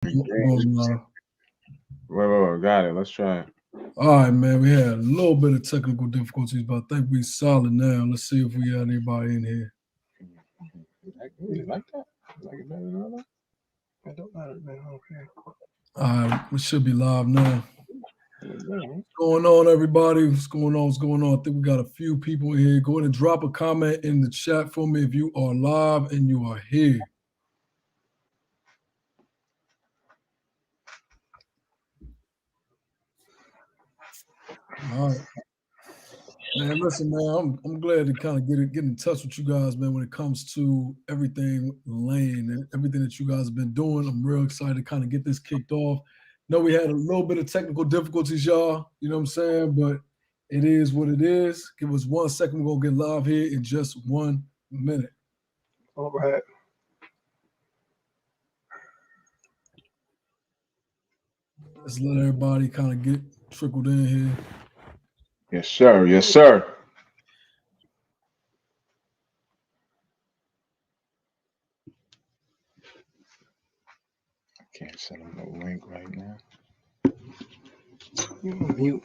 Wait, got it. Let's try it. All right, man. We had a little bit of technical difficulties, but I think we solid now. Let's see if we got anybody in here. I really like that. Like it better than that. It don't matter, man. Okay. All right, we should be live now. Yeah. What's going on, everybody? What's going on? What's going on? I think we got a few people in here. Go ahead and drop a comment in the chat for me if you are live and you are here. All right. Man, listen, man, I'm glad to kind of get in touch with you guys, man, when it comes to everything land and everything that you guys have been doing. I'm real excited to kind of get this kicked off. Know we had a little bit of technical difficulties, y'all. You know what I'm saying? But it is what it is. Give us 1 second. We're gonna get live here in just 1 minute. All right. Let's let everybody kind of get trickled in here. Yes, sir. Yes, sir. I can't send him no link right now. You on mute.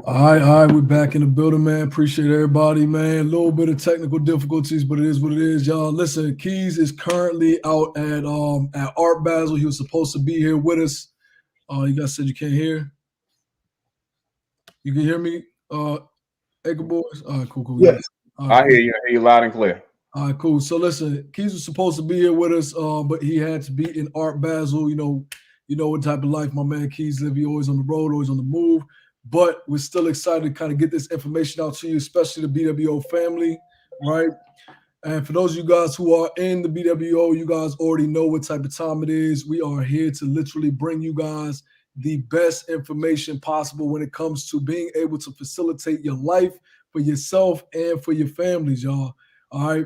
All right, we're back in the building, man. Appreciate everybody, man. A little bit of technical difficulties, but it is what it is, y'all. Listen, Keys is currently out at Art Basel. He was supposed to be here with us. You guys said you can't hear. You can hear me, AcreBoyzz? All right, cool, yeah. Yes. All right, I cool. hear you. I hear you loud and clear. All right, cool. So listen, Keys was supposed to be here with us, but he had to be in Art Basel. You know what type of life my man Keys live. He always on the road, always on the move. But we're still excited to kind of get this information out to you, especially the BWO family, right? And for those of you guys who are in the BWO, you guys already know what type of time it is. We are here to literally bring you guys the best information possible when it comes to being able to facilitate your life for yourself and for your families, y'all. All right.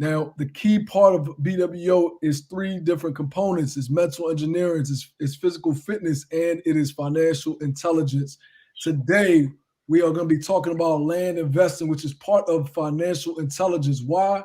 Now, the key part of BWO is three different components. It's mental engineering, it's physical fitness, and it is financial intelligence. Today, we are going to be talking about land investing, which is part of financial intelligence. Why?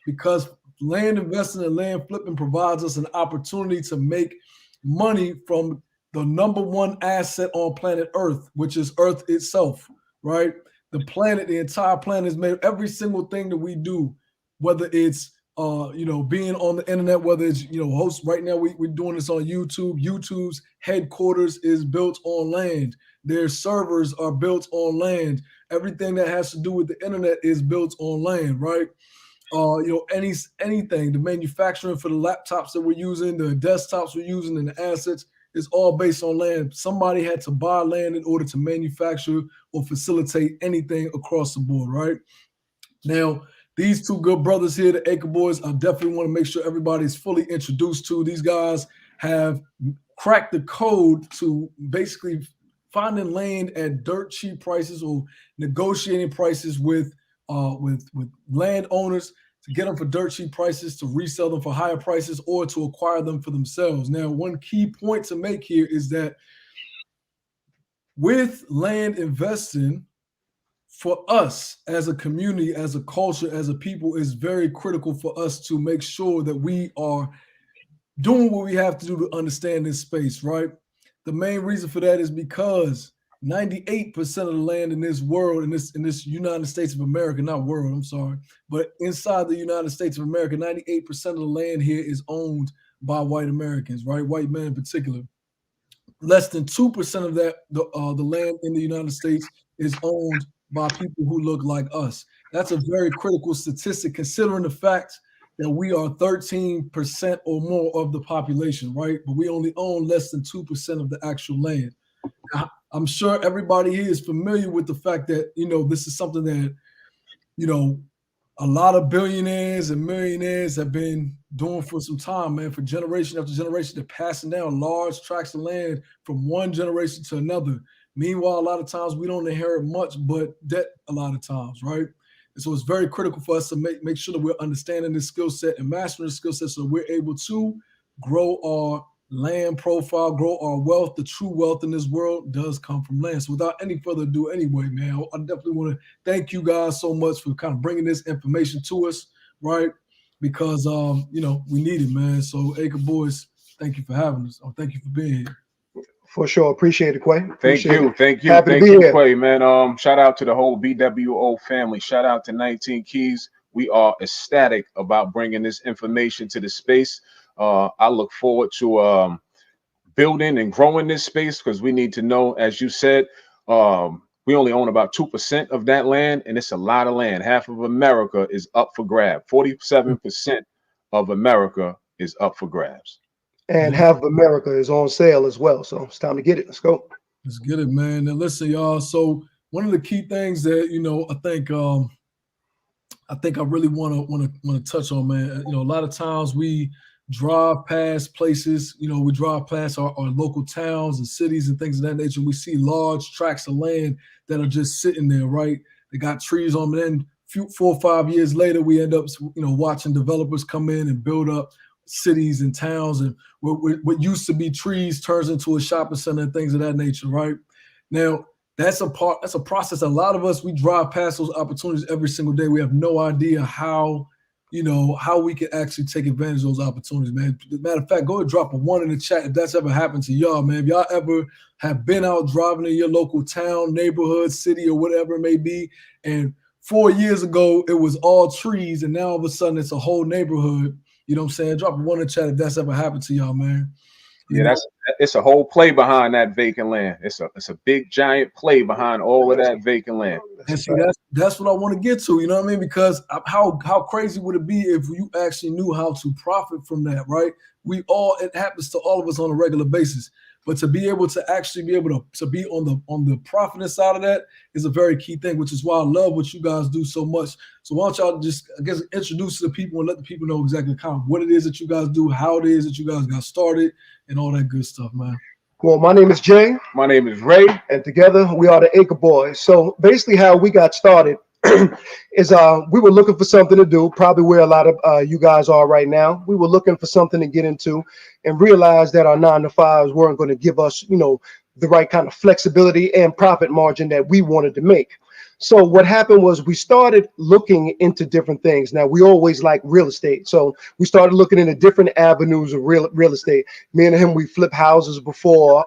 Because land investing and land flipping provides us an opportunity to make money from the number one asset on planet Earth, which is Earth itself, right? The planet, the entire planet is made. Every single thing that we do, whether it's being on the internet, whether it's host right now, we're doing this on YouTube. YouTube's headquarters is built on land. Their servers are built on land. Everything that has to do with the internet is built on land, right? Anything, the manufacturing for the laptops that we're using, the desktops we're using, and the assets is all based on land. Somebody had to buy land in order to manufacture or facilitate anything across the board, right? Now, these two good brothers here, the AcreBoyzz, I definitely want to make sure everybody's fully introduced to. These guys have cracked the code to basically finding land at dirt cheap prices or negotiating prices with landowners to get them for dirt cheap prices, to resell them for higher prices, or to acquire them for themselves. Now, one key point to make here is that with land investing, for us as a community, as a culture, as a people, is very critical for us to make sure that we are doing what we have to do to understand this space, right? The main reason for that is because 98% of the land in this world, in this United States of America, not world, I'm sorry, but inside the United States of America, 98% of the land here is owned by white Americans, right? White men in particular. Less than 2% of the land in the United States is owned by people who look like us. That's a very critical statistic considering the fact that we are 13% or more of the population, right? But we only own less than 2% of the actual land. Now, I'm sure everybody here is familiar with the fact that, this is something that, a lot of billionaires and millionaires have been doing for some time, man, for generation after generation. They're passing down large tracts of land from one generation to another. Meanwhile, a lot of times we don't inherit much but debt a lot of times, right? And so it's very critical for us to make sure that we're understanding this skill set and mastering the skill set so we're able to grow our land profile, grow our wealth. The true wealth in this world does come from land. So without any further ado, anyway, man, I definitely want to thank you guys so much for kind of bringing this information to us, right? Because we need it, man. So AcreBoyzz, thank you for having us. Oh, thank you for being here. For sure. Appreciate it, Quay. Thank you. Happy Thank to be you, here. Quay, man. Shout out to the whole BWO family. Shout out to 19 Keys. We are ecstatic about bringing this information to the space. I look forward to building and growing this space because we need to know, as you said, we only own about 2% of that land, and it's a lot of land. Half of America is up for grab. 47% of America is up for grabs. And half of America is on sale as well. So it's time to get it. Let's go. Let's get it, man. And listen, y'all. So one of the key things that I think I really want to touch on, man. A lot of times we drive past places. We drive past our local towns and cities and things of that nature. We see large tracts of land that are just sitting there, right? They got trees on them. Then 4 or 5 years later, we end up, watching developers come in and build up cities and towns, and what used to be trees turns into a shopping center and things of that nature, right? Now, that's a process. A lot of us, we drive past those opportunities every single day. We have no idea how we can actually take advantage of those opportunities, man. Matter of fact, go and drop a 1 in the chat if that's ever happened to y'all, man. If y'all ever have been out driving in your local town, neighborhood, city, or whatever it may be, and 4 years ago it was all trees, and now all of a sudden it's a whole neighborhood. You know what I'm saying? Drop a 1 in the chat if that's ever happened to y'all, man. It's a whole play behind that vacant land. It's a big giant play behind all of that vacant land. And see, that's what I want to get to. You know what I mean? Because how crazy would it be if you actually knew how to profit from that, right? It happens to all of us on a regular basis. But to be able to actually be able to be on the profiting side of that is a very key thing, which is why I love what you guys do so much. So why don't y'all just, I guess, introduce the people and let the people know exactly kind of what it is that you guys do, how it is that you guys got started, and all that good stuff, man. Well, my name is Jay. My name is Ray. And together we are the AcreBoyzz. So basically how we got started is we were looking for something to do, probably where a lot of you guys are right now. We were looking for something to get into and realized that our 9-to-5s weren't going to give us, the right kind of flexibility and profit margin that we wanted to make. So what happened was we started looking into different things. Now, we always like real estate. So we started looking into different avenues of real estate. Me and him, we flipped houses before.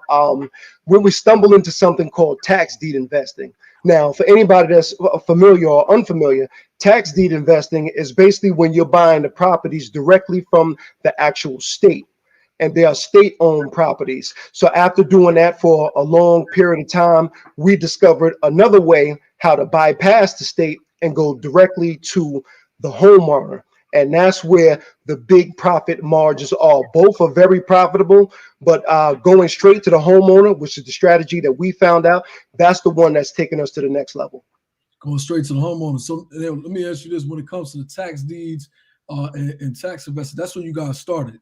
When we stumbled into something called tax deed investing. Now, for anybody that's familiar or unfamiliar, tax deed investing is basically when you're buying the properties directly from the actual state. And they are state-owned properties. So after doing that for a long period of time, we discovered another way how to bypass the state and go directly to the homeowner. And that's where the big profit margins are. Both are very profitable, but going straight to the homeowner, which is the strategy that we found out, that's the one that's taking us to the next level. Going straight to the homeowner. So let me ask you this: when it comes to the tax deeds and tax investors, that's where you guys started.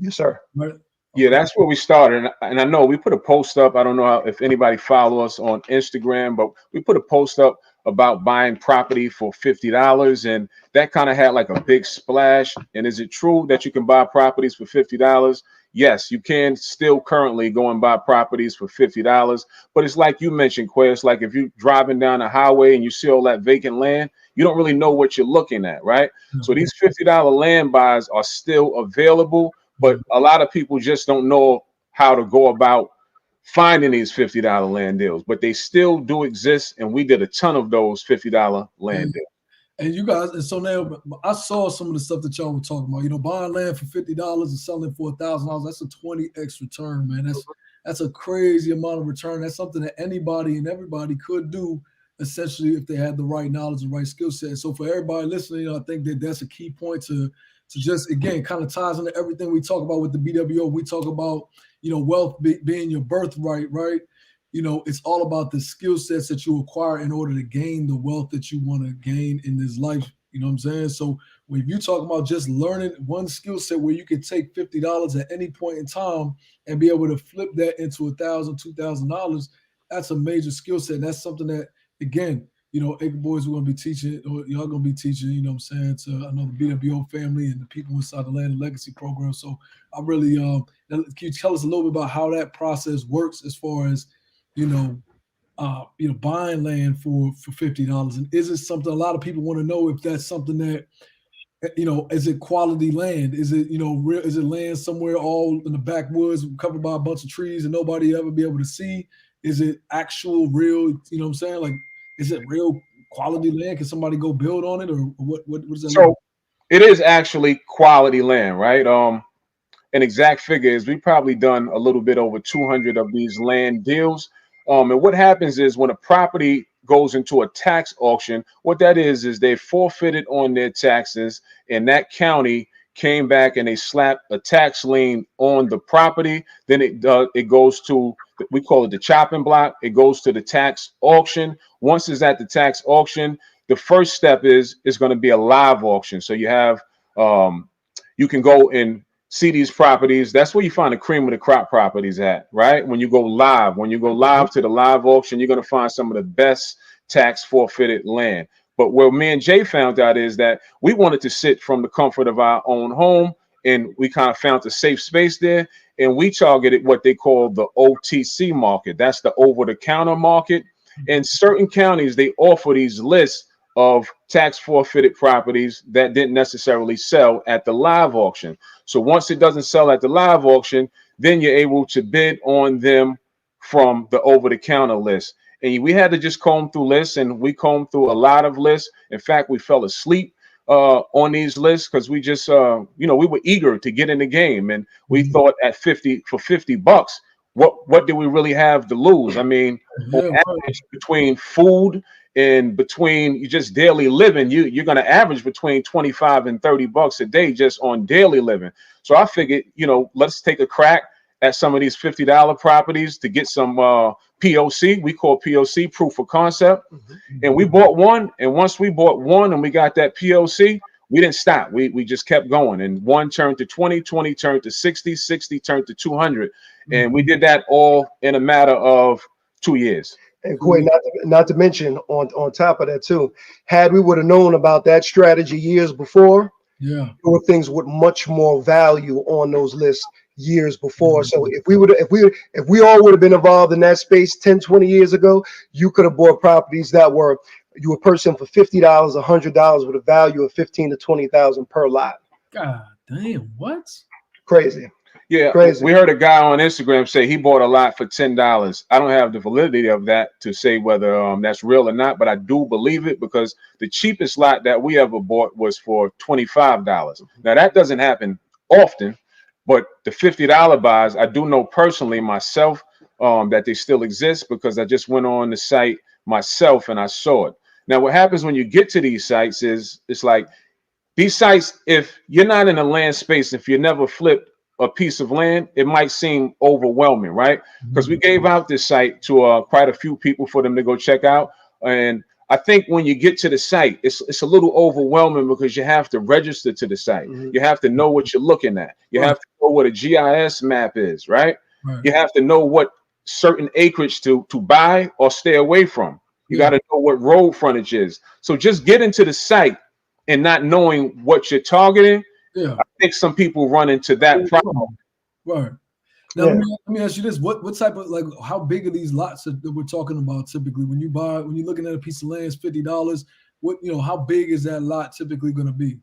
Yes, sir. Right? Yeah, that's where we started. And I know we put a post up. I don't know if anybody follow us on Instagram, but we put a post up about buying property for $50. And that kind of had like a big splash. And is it true that you can buy properties for $50? Yes, you can still currently go and buy properties for $50. But it's like you mentioned, Quay, it's like if you're driving down a highway and you see all that vacant land, you don't really know what you're looking at, right? Mm-hmm. So these $50 land buys are still available. But a lot of people just don't know how to go about finding these $50 land deals, but they still do exist. And we did a ton of those $50 land deals. And you guys, and so now I saw some of the stuff that y'all were talking about, buying land for $50 and selling for $1,000. That's a 20x return, man. That's a crazy amount of return. That's something that anybody and everybody could do, essentially, if they had the right knowledge and right skill set. So for everybody listening, I think that that's a key point to just, again, kind of ties into everything we talk about with the BWO. We talk about, wealth being your birthright, right? It's all about the skill sets that you acquire in order to gain the wealth that you want to gain in this life. You know what I'm saying? So when you talk about just learning one skill set where you can take $50 at any point in time and be able to flip that into $1,000, $2,000, that's a major skill set. And that's something that, again, you know, AcreBoyzz, we're gonna be teaching, or y'all gonna be teaching, you know what I'm saying, to I know the BWO family and the people inside the Land and Legacy program. So I really can you tell us a little bit about how that process works as far as, you know, buying land for $50? And is it something a lot of people want to know if that's something that, you know, is it quality land? Is it, you know, real? Is it land somewhere all in the backwoods covered by a bunch of trees and nobody ever be able to see? Is it actual real, you know what I'm saying? Like, is it real quality land? Can somebody go build on it, or what does that look So it is actually quality land, right? An exact figure is we probably done a little bit over 200 of these land deals. And what happens is when a property goes into a tax auction, what that is they forfeited on their taxes, and that county came back and they slapped a tax lien on the property. Then it goes to, we call it the chopping block. It goes to the tax auction. Once it's at the tax auction, the first step is going to be a live auction. So you have you can go and see these properties. That's where you find the cream of the crop properties at, right? When you go live to the live auction, you're going to find some of the best tax forfeited land. But what me and Jay found out is that we wanted to sit from the comfort of our own home, and we kind of found a safe space there, and we targeted what they call the OTC market. That's the over-the-counter market. In certain counties, they offer these lists of tax forfeited properties that didn't necessarily sell at the live auction. So once it doesn't sell at the live auction, then you're able to bid on them from the over-the-counter list. And we had to just comb through lists, and we combed through a lot of lists. In fact, we fell asleep on these lists because we just, we were eager to get in the game, and we thought at $50, what do we really have to lose? I mean, on average, between food and between you just daily living, you're going to average between 25 and $30 a day just on daily living. So I figured, let's take a crack at some of these $50 properties to get some POC. We call POC proof of concept. And we bought one. And once we bought one and we got that POC, we didn't stop. We just kept going. And one turned to 20, 20 turned to 60, 60 turned to 200. And we did that all in a matter of 2 years. And Quay, not to mention on top of that too, had we would have known about that strategy years before, there were things with much more value on those lists years before. So if we all would have been involved in that space 10, 20 years ago, you could have bought properties that you were purchasing for $50, $100 with a value of 15 to 20,000 per lot. God damn, what? Crazy. Yeah, crazy. We heard a guy on Instagram say he bought a lot for $10. I don't have the validity of that to say whether that's real or not, but I do believe it because the cheapest lot that we ever bought was for $25. Now that doesn't happen often, but the $50 buys, I do know personally myself that they still exist because I just went on the site myself and I saw it. Now what happens when you get to these sites is it's like these sites, if you're not in a land space, if you never flipped a piece of land, it might seem overwhelming, right? Because we gave out this site to quite a few people for them to go check out. And I think when you get to the site, it's a little overwhelming because you have to register to the site. You have to know what you're looking at. You have to know what a GIS map is, right? You have to know what certain acreage to buy or stay away from. You got to know what road frontage is. So just getting to the site and not knowing what you're targeting, I think some people run into that problem. Right. Now let me ask you this: what type of, like, how big are these lots that we're talking about typically? When you're looking at a piece of land, it's $50. How big is that lot typically going to be?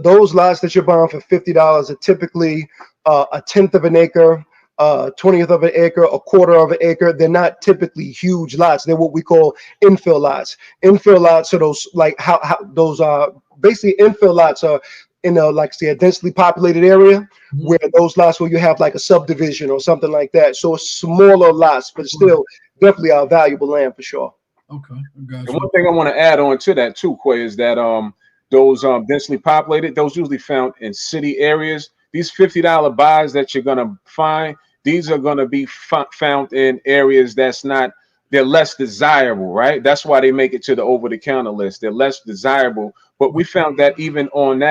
Those lots that you're buying for $50 are typically a tenth of an acre, 20th of an acre, a quarter of an acre. They're not typically huge lots. They're what we call infill lots. Infill lots are those, like, how those are basically infill lots are in a densely populated area where those lots where you have like a subdivision or something like that. So it's smaller lots, but still definitely are valuable land for sure. Okay. And one thing I want to add on to that too, Quay, is that those densely populated, those usually found in city areas. These $50 buys that you're gonna find, these are gonna be found in areas they're less desirable, right? That's why they make it to the over-the-counter list. They're less desirable. But we found that even on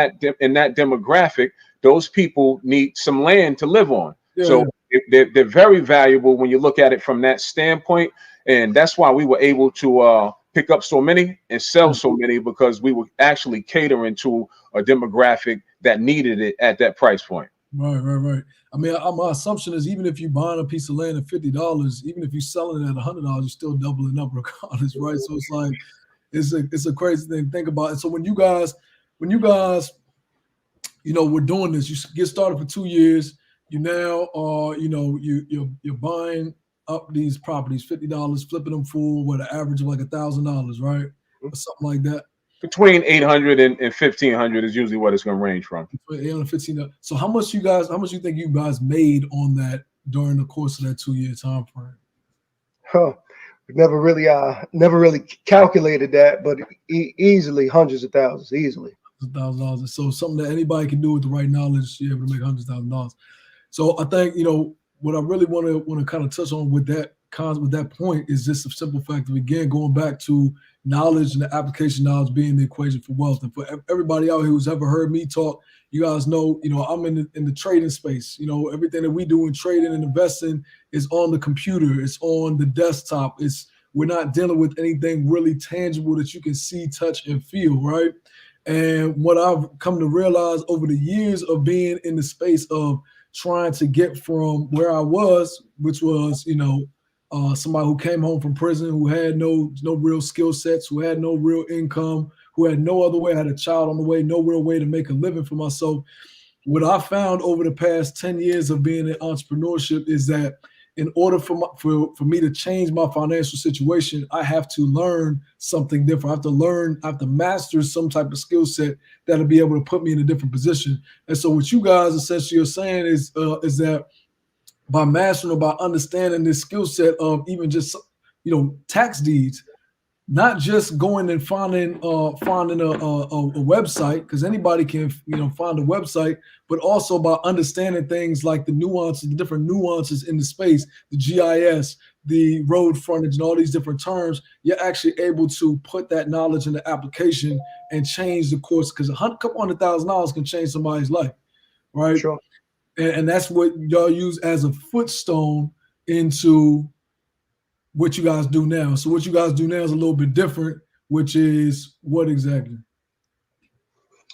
in that demographic, those people need some land to live on. So they're very valuable when you look at it from that standpoint. And that's why we were able to pick up so many and sell so many because we were actually catering to a demographic that needed it at that price point. Right. I mean, my assumption is even if you buying a piece of land at $50, even if you're selling it at $100, you're still doubling up regardless, right? So it's like it's a crazy thing to think about. And so when you guys, we're doing this, you get started for 2 years. You now are, you're buying up these properties, $50, flipping them full with an average of like $1,000, right, or something like that. Between 800 and 1,500 is usually what it's going to range from. Between 800 and 1,500. So how much you think you guys made on that during the course of that 2-year time frame? We never really calculated that, but easily hundreds of thousands, easily. $1,000. So something that anybody can do with the right knowledge, you're able to make $100,000. So I think what I really want to kind of touch on with that point is just the simple fact of, again, going back to knowledge and the application knowledge being the equation for wealth. And for everybody out here who's ever heard me talk, you guys know, I'm in the trading space. Everything that we do in trading and investing is on the computer. It's on the desktop. We're not dealing with anything really tangible that you can see, touch, and feel, right? And what I've come to realize over the years of being in the space of trying to get from where I was, which was, somebody who came home from prison, who had no real skill sets, who had no real income, who had no other way, I had a child on the way, no real way to make a living for myself. What I found over the past 10 years of being in entrepreneurship is that in order for me to change my financial situation, I have to learn something different. I have to master some type of skill set that'll be able to put me in a different position. And so what you guys essentially are saying is that by mastering or by understanding this skill set of even just, tax deeds, not just going and finding a website, because anybody can, find a website, but also by understanding things like the different nuances in the space, the GIS, the road frontage, and all these different terms, you're actually able to put that knowledge into application and change the course, because a couple $100,000 can change somebody's life, right? Sure. And that's what y'all use as a footstone into what you guys do now. So what you guys do now is a little bit different, which is what exactly?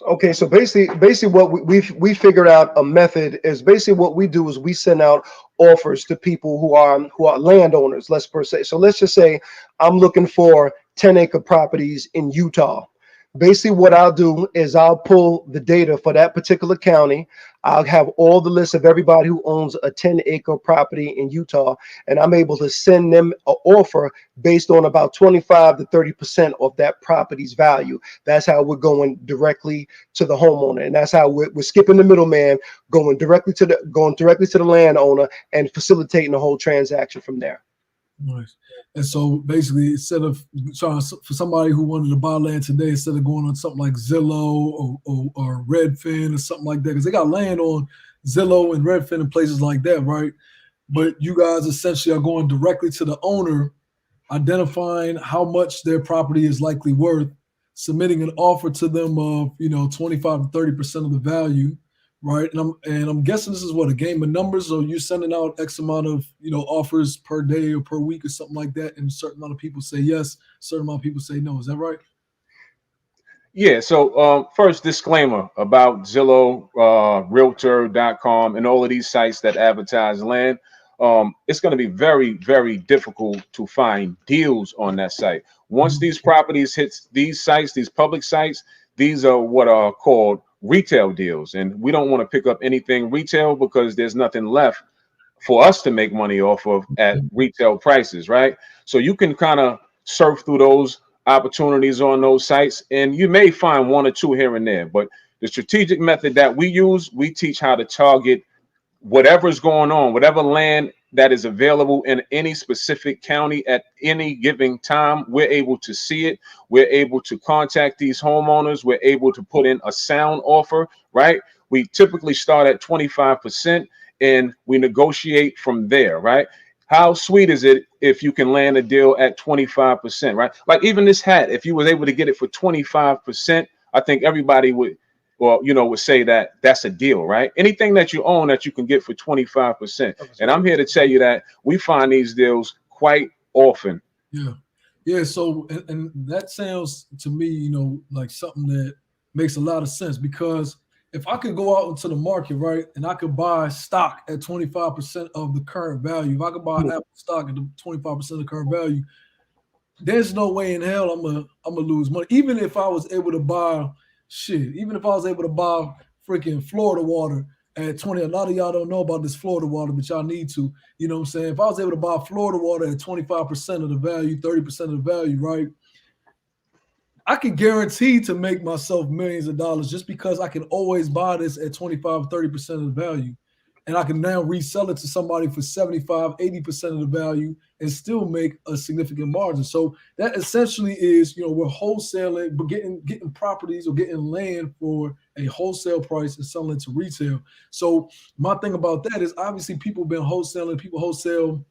Okay, so basically what we figured out a method is basically what we do is we send out offers to people who are landowners, let's just say I'm looking for 10-acre properties in Utah. Basically what I'll do is I'll pull the data for that particular county. I'll have all the lists of everybody who owns a 10-acre property in Utah, and I'm able to send them an offer based on about 25 to 30% of that property's value. That's how we're going directly to the homeowner, and that's how we're skipping the middleman, going directly to the landowner and facilitating the whole transaction from there. Nice. And so basically, instead of trying for somebody who wanted to buy land today, instead of going on something like Zillow or Redfin or something like that, because they got land on Zillow and Redfin and places like that, right? But you guys essentially are going directly to the owner, identifying how much their property is likely worth, submitting an offer to them of 25 to 30% of the value, right? And I'm guessing this is what, a game of numbers. So you're sending out X amount of offers per day or per week or something like that, and a certain amount of people say yes, a certain amount of people say no. Is that right? Yeah. So first, disclaimer about Zillow, Realtor.com, and all of these sites that advertise land. It's going to be very, very difficult to find deals on that site. Once these properties hit these sites, these public sites, these are what are called retail deals, and we don't want to pick up anything retail because there's nothing left for us to make money off of at retail prices, right? So you can kind of surf through those opportunities on those sites, and you may find one or two here and there, but the strategic method that we use, we teach how to target whatever's going on, whatever land that is available in any specific county at any given time. We're able to see it. We're able to contact these homeowners. We're able to put in a sound offer, right? We typically start at 25% and we negotiate from there, right? How sweet is it if you can land a deal at 25%, right? Like even this hat, if you was able to get it for 25%, I think everybody would say that that's a deal, right? Anything that you own that you can get for 25%. And I'm here to tell you that we find these deals quite often. Yeah. Yeah, so and that sounds to me, like something that makes a lot of sense because if I could go out into the market, right, and I could buy stock at 25% of the current value, if I could buy Apple stock at 25% of the current value, there's no way in hell I'm gonna lose money. Even if I was able to buy even if I was able to buy freaking Florida water at 20, a lot of y'all don't know about this Florida water, but y'all need to. You know what I'm saying? If I was able to buy Florida water at 25% of the value, 30% of the value, right? I can guarantee to make myself millions of dollars just because I can always buy this at 25, 30% of the value. And I can now resell it to somebody for 75, 80% of the value and still make a significant margin. So that essentially is, we're wholesaling, but getting properties or getting land for a wholesale price and selling it to retail. So my thing about that is obviously people wholesale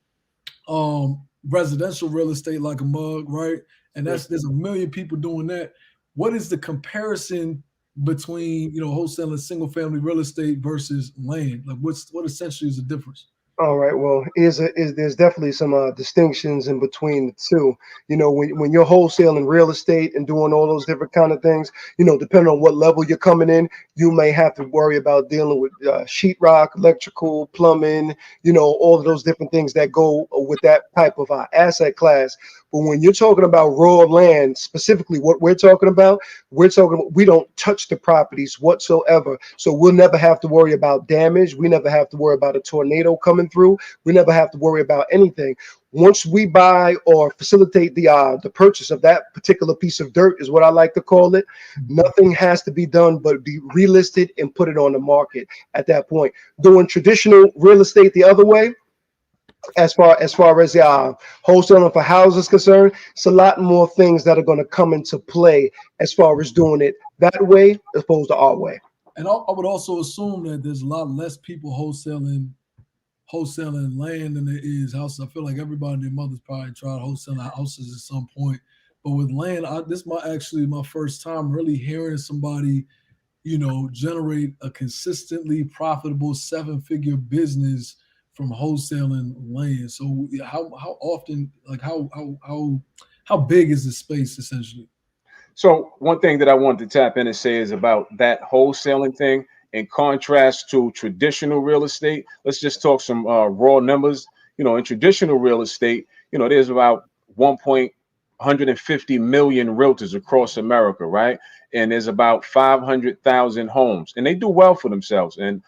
residential real estate like a mug, right? And there's a million people doing that. What is the comparison between wholesaling single family real estate versus land? Like what essentially is the difference? All right. Well, there's definitely some distinctions in between the two. When you're wholesaling real estate and doing all those different kind of things, depending on what level you're coming in, you may have to worry about dealing with sheetrock, electrical, plumbing, all of those different things that go with that type of asset class. But when you're talking about raw land, specifically what we don't touch the properties whatsoever. So we'll never have to worry about damage. We never have to worry about a tornado coming through. We never have to worry about anything. Once we buy or facilitate the purchase of that particular piece of dirt, is what I like to call it, nothing has to be done but be relisted and put it on the market at that point. Doing traditional real estate the other way, as far as wholesaling for houses concerned, it's a lot more things that are going to come into play as far as doing it that way as opposed to our way. And I would also assume that there's a lot less people wholesaling land than there is houses. I feel like everybody and their mother's probably tried wholesaling houses at some point. But with land, this might actually my first time really hearing somebody, generate a consistently profitable 7-figure business from wholesaling land. So how often, like how big is the space essentially? So one thing that I wanted to tap in and say is about that wholesaling thing in contrast to traditional real estate. Let's just talk some raw numbers. In traditional real estate, there's about 150 million realtors across America, right? And there's about 500,000 homes, and they do well for themselves. And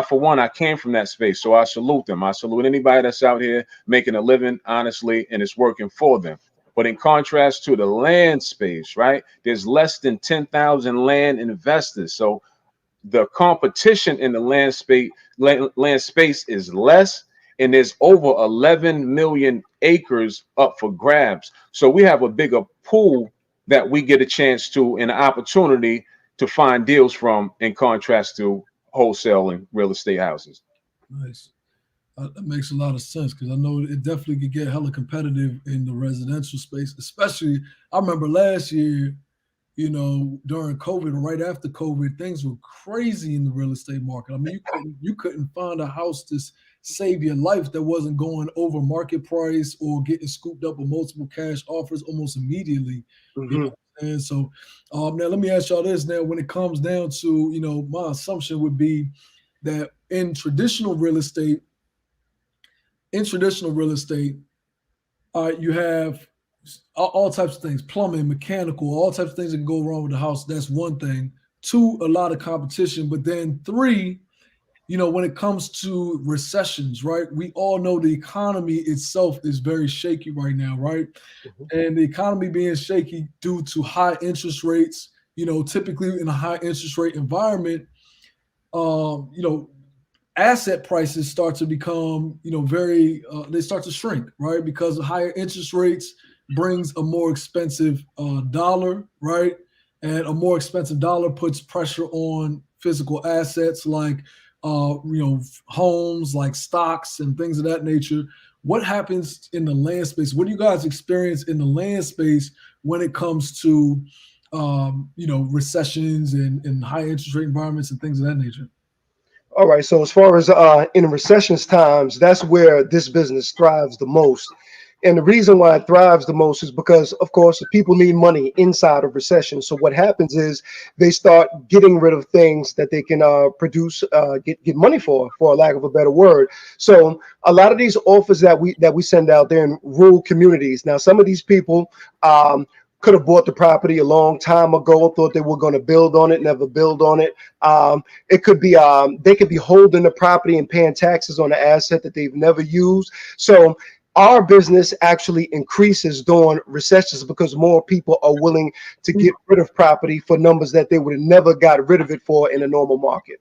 for one, I came from that space, so I salute them. I salute anybody that's out here making a living honestly, and it's working for them. But in contrast to the land space, right, there's less than 10,000 land investors. So the competition in the land space is less, and there's over 11 million acres up for grabs. So we have a bigger pool that we get a chance to and an opportunity to find deals from in contrast to wholesaling real estate houses. Nice. That makes a lot of sense because I know it definitely could get hella competitive in the residential space, especially I remember last year, during COVID or right after COVID, things were crazy in the real estate market. I mean, you couldn't find a house to save your life that wasn't going over market price or getting scooped up with multiple cash offers almost immediately. And so now let me ask y'all this now, when it comes down to, my assumption would be that in traditional real estate, you have all types of things, plumbing, mechanical, all types of things that can go wrong with the house. That's one thing. 2, a lot of competition. But then 3, when it comes to recessions, right? We all know the economy itself is very shaky right now, right? And the economy being shaky due to high interest rates, typically in a high interest rate environment, asset prices start to become, they start to shrink, right? Because higher interest rates brings a more expensive dollar, right? And a more expensive dollar puts pressure on physical assets like, homes, like stocks and things of that nature. What happens in the land space? What do you guys experience in the land space when it comes to, recessions and high interest rate environments and things of that nature? All right. So as far as in recessions times, that's where this business thrives the most. And the reason why it thrives the most is because, of course, people need money inside of recession. So what happens is they start getting rid of things that they can produce, get money for lack of a better word. So a lot of these offers that we send out there in rural communities. Now, some of these people could have bought the property a long time ago, thought they were going to build on it, never build on it. It could be they could be holding the property and paying taxes on an asset that they've never used. So our business actually increases during recessions because more people are willing to get rid of property for numbers that they would have never got rid of it for in a normal market.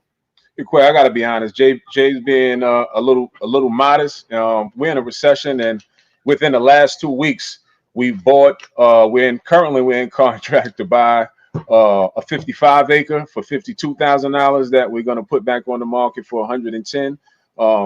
Quay, I got to be honest. Jay's being a little modest. We're in a recession, and within the last 2 weeks, we bought. Currently we're in contract to buy a 55 acre for $52,000 that we're going to put back on the market for 110.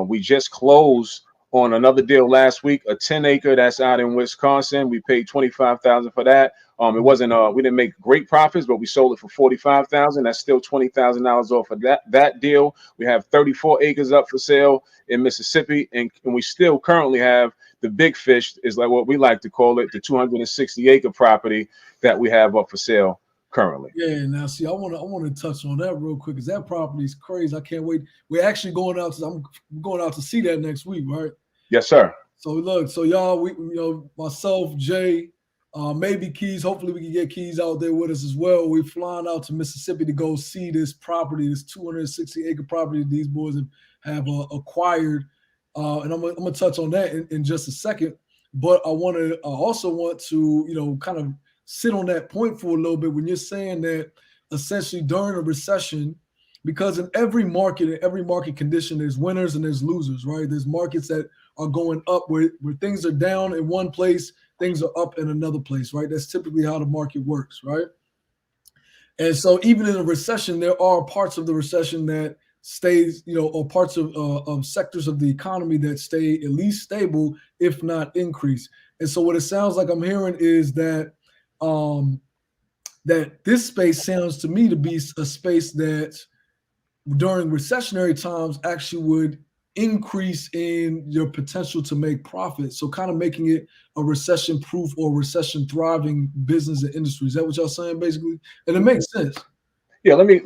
We just closed on another deal last week, a 10 acre that's out in Wisconsin. We paid $25,000 for that. It wasn't we didn't make great profits, but we sold it for $45,000. That's still $20,000 off of that deal. We have 34 acres up for sale in Mississippi, and we still currently have the big fish, is like what we like to call it, the 260 acre property that we have up for sale currently. Yeah, now see, I want to touch on that real quick because that property is crazy. I can't wait. We're actually going out I'm going out to see that next week, right? Yes, sir. So look, so y'all, myself, Jay, maybe Keys. Hopefully, we can get Keys out there with us as well. We're flying out to Mississippi to go see this property, this 260 acre property that these boys have acquired, and I'm gonna touch on that in just a second. But I also want to kind of sit on that point for a little bit when you're saying that essentially during a recession, because in every market condition, there's winners and there's losers, right? There's markets that are going up where things are down in one place, things are up in another place, right? That's typically how the market works, right? And so even in a recession, there are parts of the recession that stays, or parts of sectors of the economy that stay at least stable, if not increase. And so what it sounds like I'm hearing is that that this space sounds to me to be a space that during recessionary times actually would increase in your potential to make profit. So kind of making it a recession proof or recession thriving business and industry. Is that what y'all saying basically? And it makes sense. Yeah, let me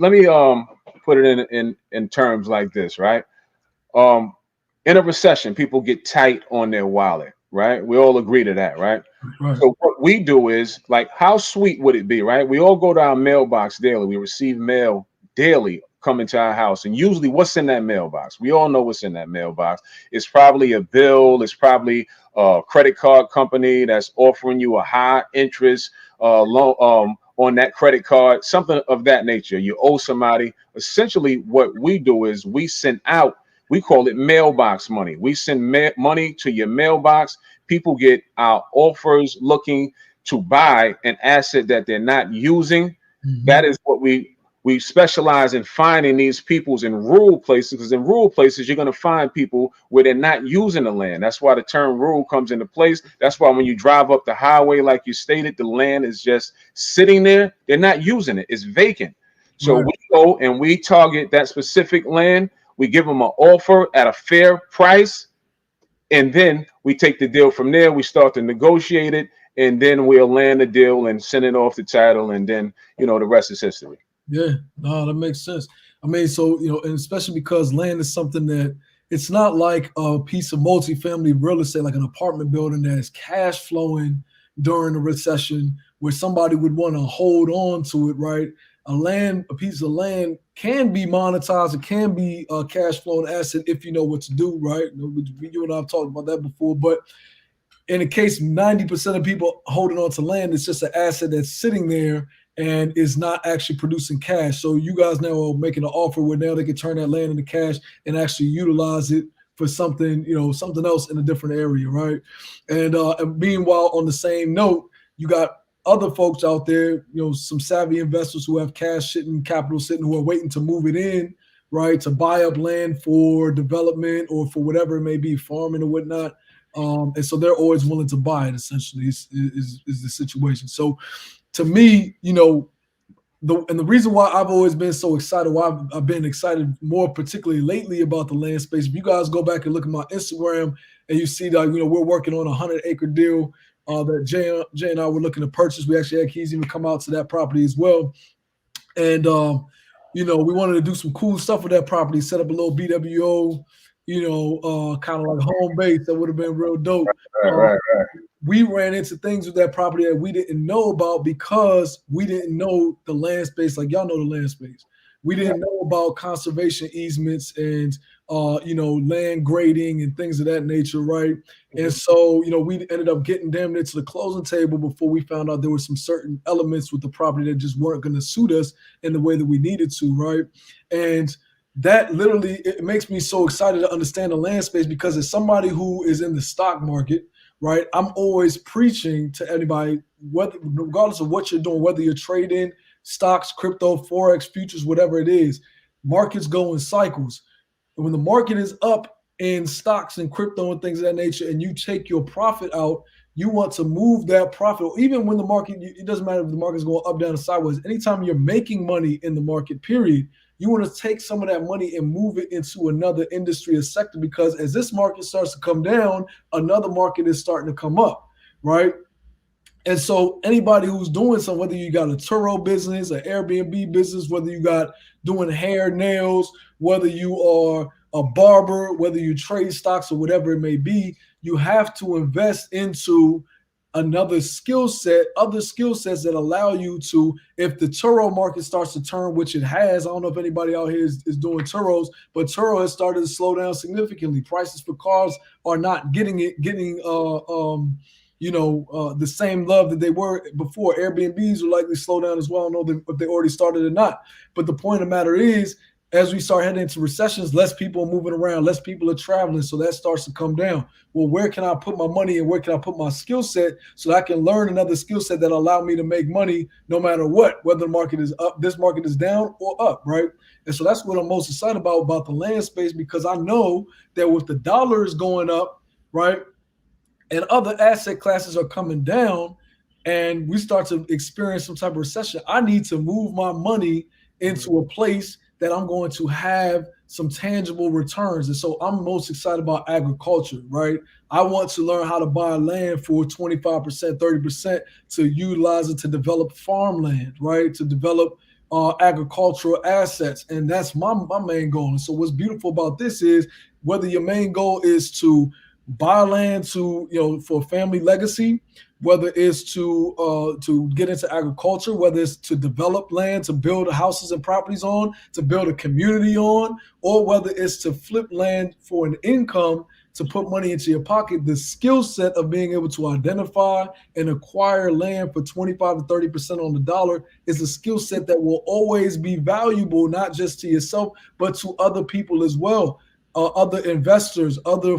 put it in terms like this, right? In a recession, people get tight on their wallet, right? We all agree to that, right? Right. So what we do is, like, how sweet would it be, right? We all go to our mailbox daily. We receive mail daily coming to our house, and usually what's in that mailbox? We all know what's in that mailbox. It's probably a bill. It's probably a credit card company that's offering you a high interest loan on that credit card, something of that nature. You owe somebody. Essentially, what we do is we send out, we call it mailbox money. We send money to your mailbox. People get our offers looking to buy an asset that they're not using. Mm-hmm. That is what we specialize in finding these peoples in rural places, because in rural places, you're going to find people where they're not using the land. That's why the term rural comes into place. That's why when you drive up the highway, like you stated, the land is just sitting there. They're not using it. It's vacant. So right. We go and we target that specific land. We give them an offer at a fair price. And then we take the deal from there. We start to negotiate it. And then we'll land the deal and send it off the title. And then, the rest is history. Yeah, no, that makes sense. I mean, so, and especially because land is something that it's not like a piece of multifamily real estate, like an apartment building that is cash flowing during a recession where somebody would want to hold on to it, right? A piece of land can be monetized. It can be a cash flowing asset if you know what to do, right? You and I have talked about that before, but in the case 90% of people holding on to land, it's just an asset that's sitting there and is not actually producing cash. So you guys now are making an offer where now they can turn that land into cash and actually utilize it for something, something else in a different area, right? And meanwhile, on the same note, you got other folks out there, some savvy investors who have cash sitting, capital sitting, who are waiting to move it in, right, to buy up land for development or for whatever it may be, farming or whatnot. And so they're always willing to buy it, essentially, is the situation. So to me, the reason why I've always been so excited, why I've been excited more particularly lately about the land space, if you guys go back and look at my Instagram, and you see that, you know, we're working on a 100-acre deal that Jay and I were looking to purchase. We actually had Keys even come out to that property as well. And, you know, we wanted to do some cool stuff with that property, set up a little BWO, you know, kind of like home base. That would have been real dope. Right. We ran into things with that property that we didn't know about because we didn't know the land space like y'all know the land space. We didn't know about conservation easements and, you know, land grading and things of that nature, right? And so, you know, we ended up getting damn near to the closing table before we found out there were some certain elements with the property that just weren't going to suit us in the way that we needed to, right? And that literally, it makes me so excited to understand the land space, because as somebody who is in the stock market, right, I'm always preaching to anybody, regardless of what you're doing, whether you're trading stocks, crypto, forex, futures, whatever it is, markets go in cycles. And when the market is up in stocks and crypto and things of that nature, and you take your profit out, you want to move that profit. Even when the market, it doesn't matter if the market's going up, down, or sideways. Anytime you're making money in the market, period, you want to take some of that money and move it into another industry or sector, because as this market starts to come down, another market is starting to come up, right? And so anybody who's doing something, whether you got a Turo business, an Airbnb business, whether you got doing hair, nails, whether you are a barber, whether you trade stocks or whatever it may be, you have to invest into another skill set, other skill sets that allow you to, if the Turo market starts to turn, which it has, I don't know if anybody out here is doing Turos, but Turo has started to slow down significantly. Prices for cars are not getting the same love that they were before. Airbnbs will likely slow down as well. I don't know if they already started or not. But the point of the matter is, as we start heading into recessions, less people are moving around, less people are traveling, so that starts to come down. Well, where can I put my money and where can I put my skill set so that I can learn another skill set that allow me to make money no matter what, whether the market is up, this market is down or up, right? And so that's what I'm most excited about the land space, because I know that with the dollars going up, right, and other asset classes are coming down, and we start to experience some type of recession, I need to move my money into a place that I'm going to have some tangible returns. And so I'm most excited about agriculture, right? I want to learn how to buy land for 25%, 30% to utilize it to develop farmland, right? To develop agricultural assets. And that's my main goal. And so what's beautiful about this is, whether your main goal is to buy land to, you know, for family legacy, whether it's to get into agriculture, whether it's to develop land, to build houses and properties on, to build a community on, or whether it's to flip land for an income, to put money into your pocket, the skill set of being able to identify and acquire land for 25 to 30% on the dollar is a skill set that will always be valuable, not just to yourself, but to other people as well. Other investors, other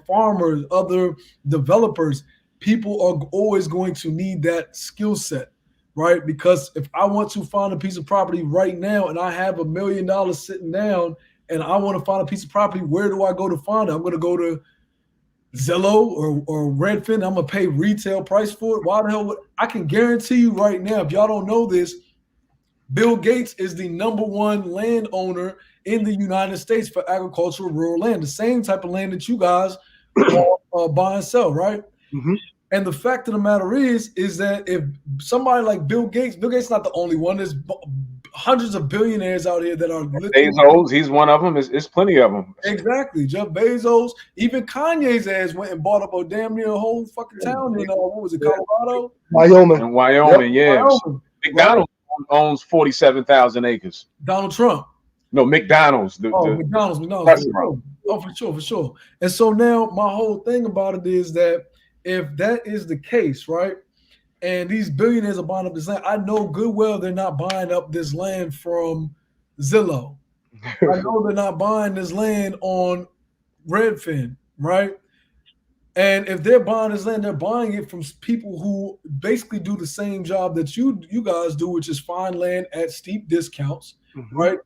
farmers, other developers. People are always going to need that skill set, right? Because if I want to find a piece of property right now and I have $1 million sitting down and I want to find a piece of property, where do I go to find it? I'm going to go to Zillow or Redfin. I'm going to pay retail price for it. Why the hell I can guarantee you right now, if y'all don't know this, Bill Gates is the #1 landowner in the United States for agricultural rural land, the same type of land that you guys buy and sell, right? Mm-hmm. And the fact of the matter is that if somebody like Bill Gates not the only one. There's hundreds of billionaires out here that are Bezos, he's one of them. It's plenty of them. Exactly. Jeff Bezos, even Kanye's ass went and bought up a damn near a whole fucking town in what was it, Colorado? Wyoming. Yeah. Wyoming. McDonald's owns 47,000 acres. Donald Trump. No, McDonald's. McDonald's. Oh, for sure. And so now my whole thing about it is that if that is the case, right, and these billionaires are buying up this land, I know good well they're not buying up this land from Zillow. I know they're not buying this land on Redfin, right? And if they're buying this land, they're buying it from people who basically do the same job that you guys do, which is find land at steep discounts, right?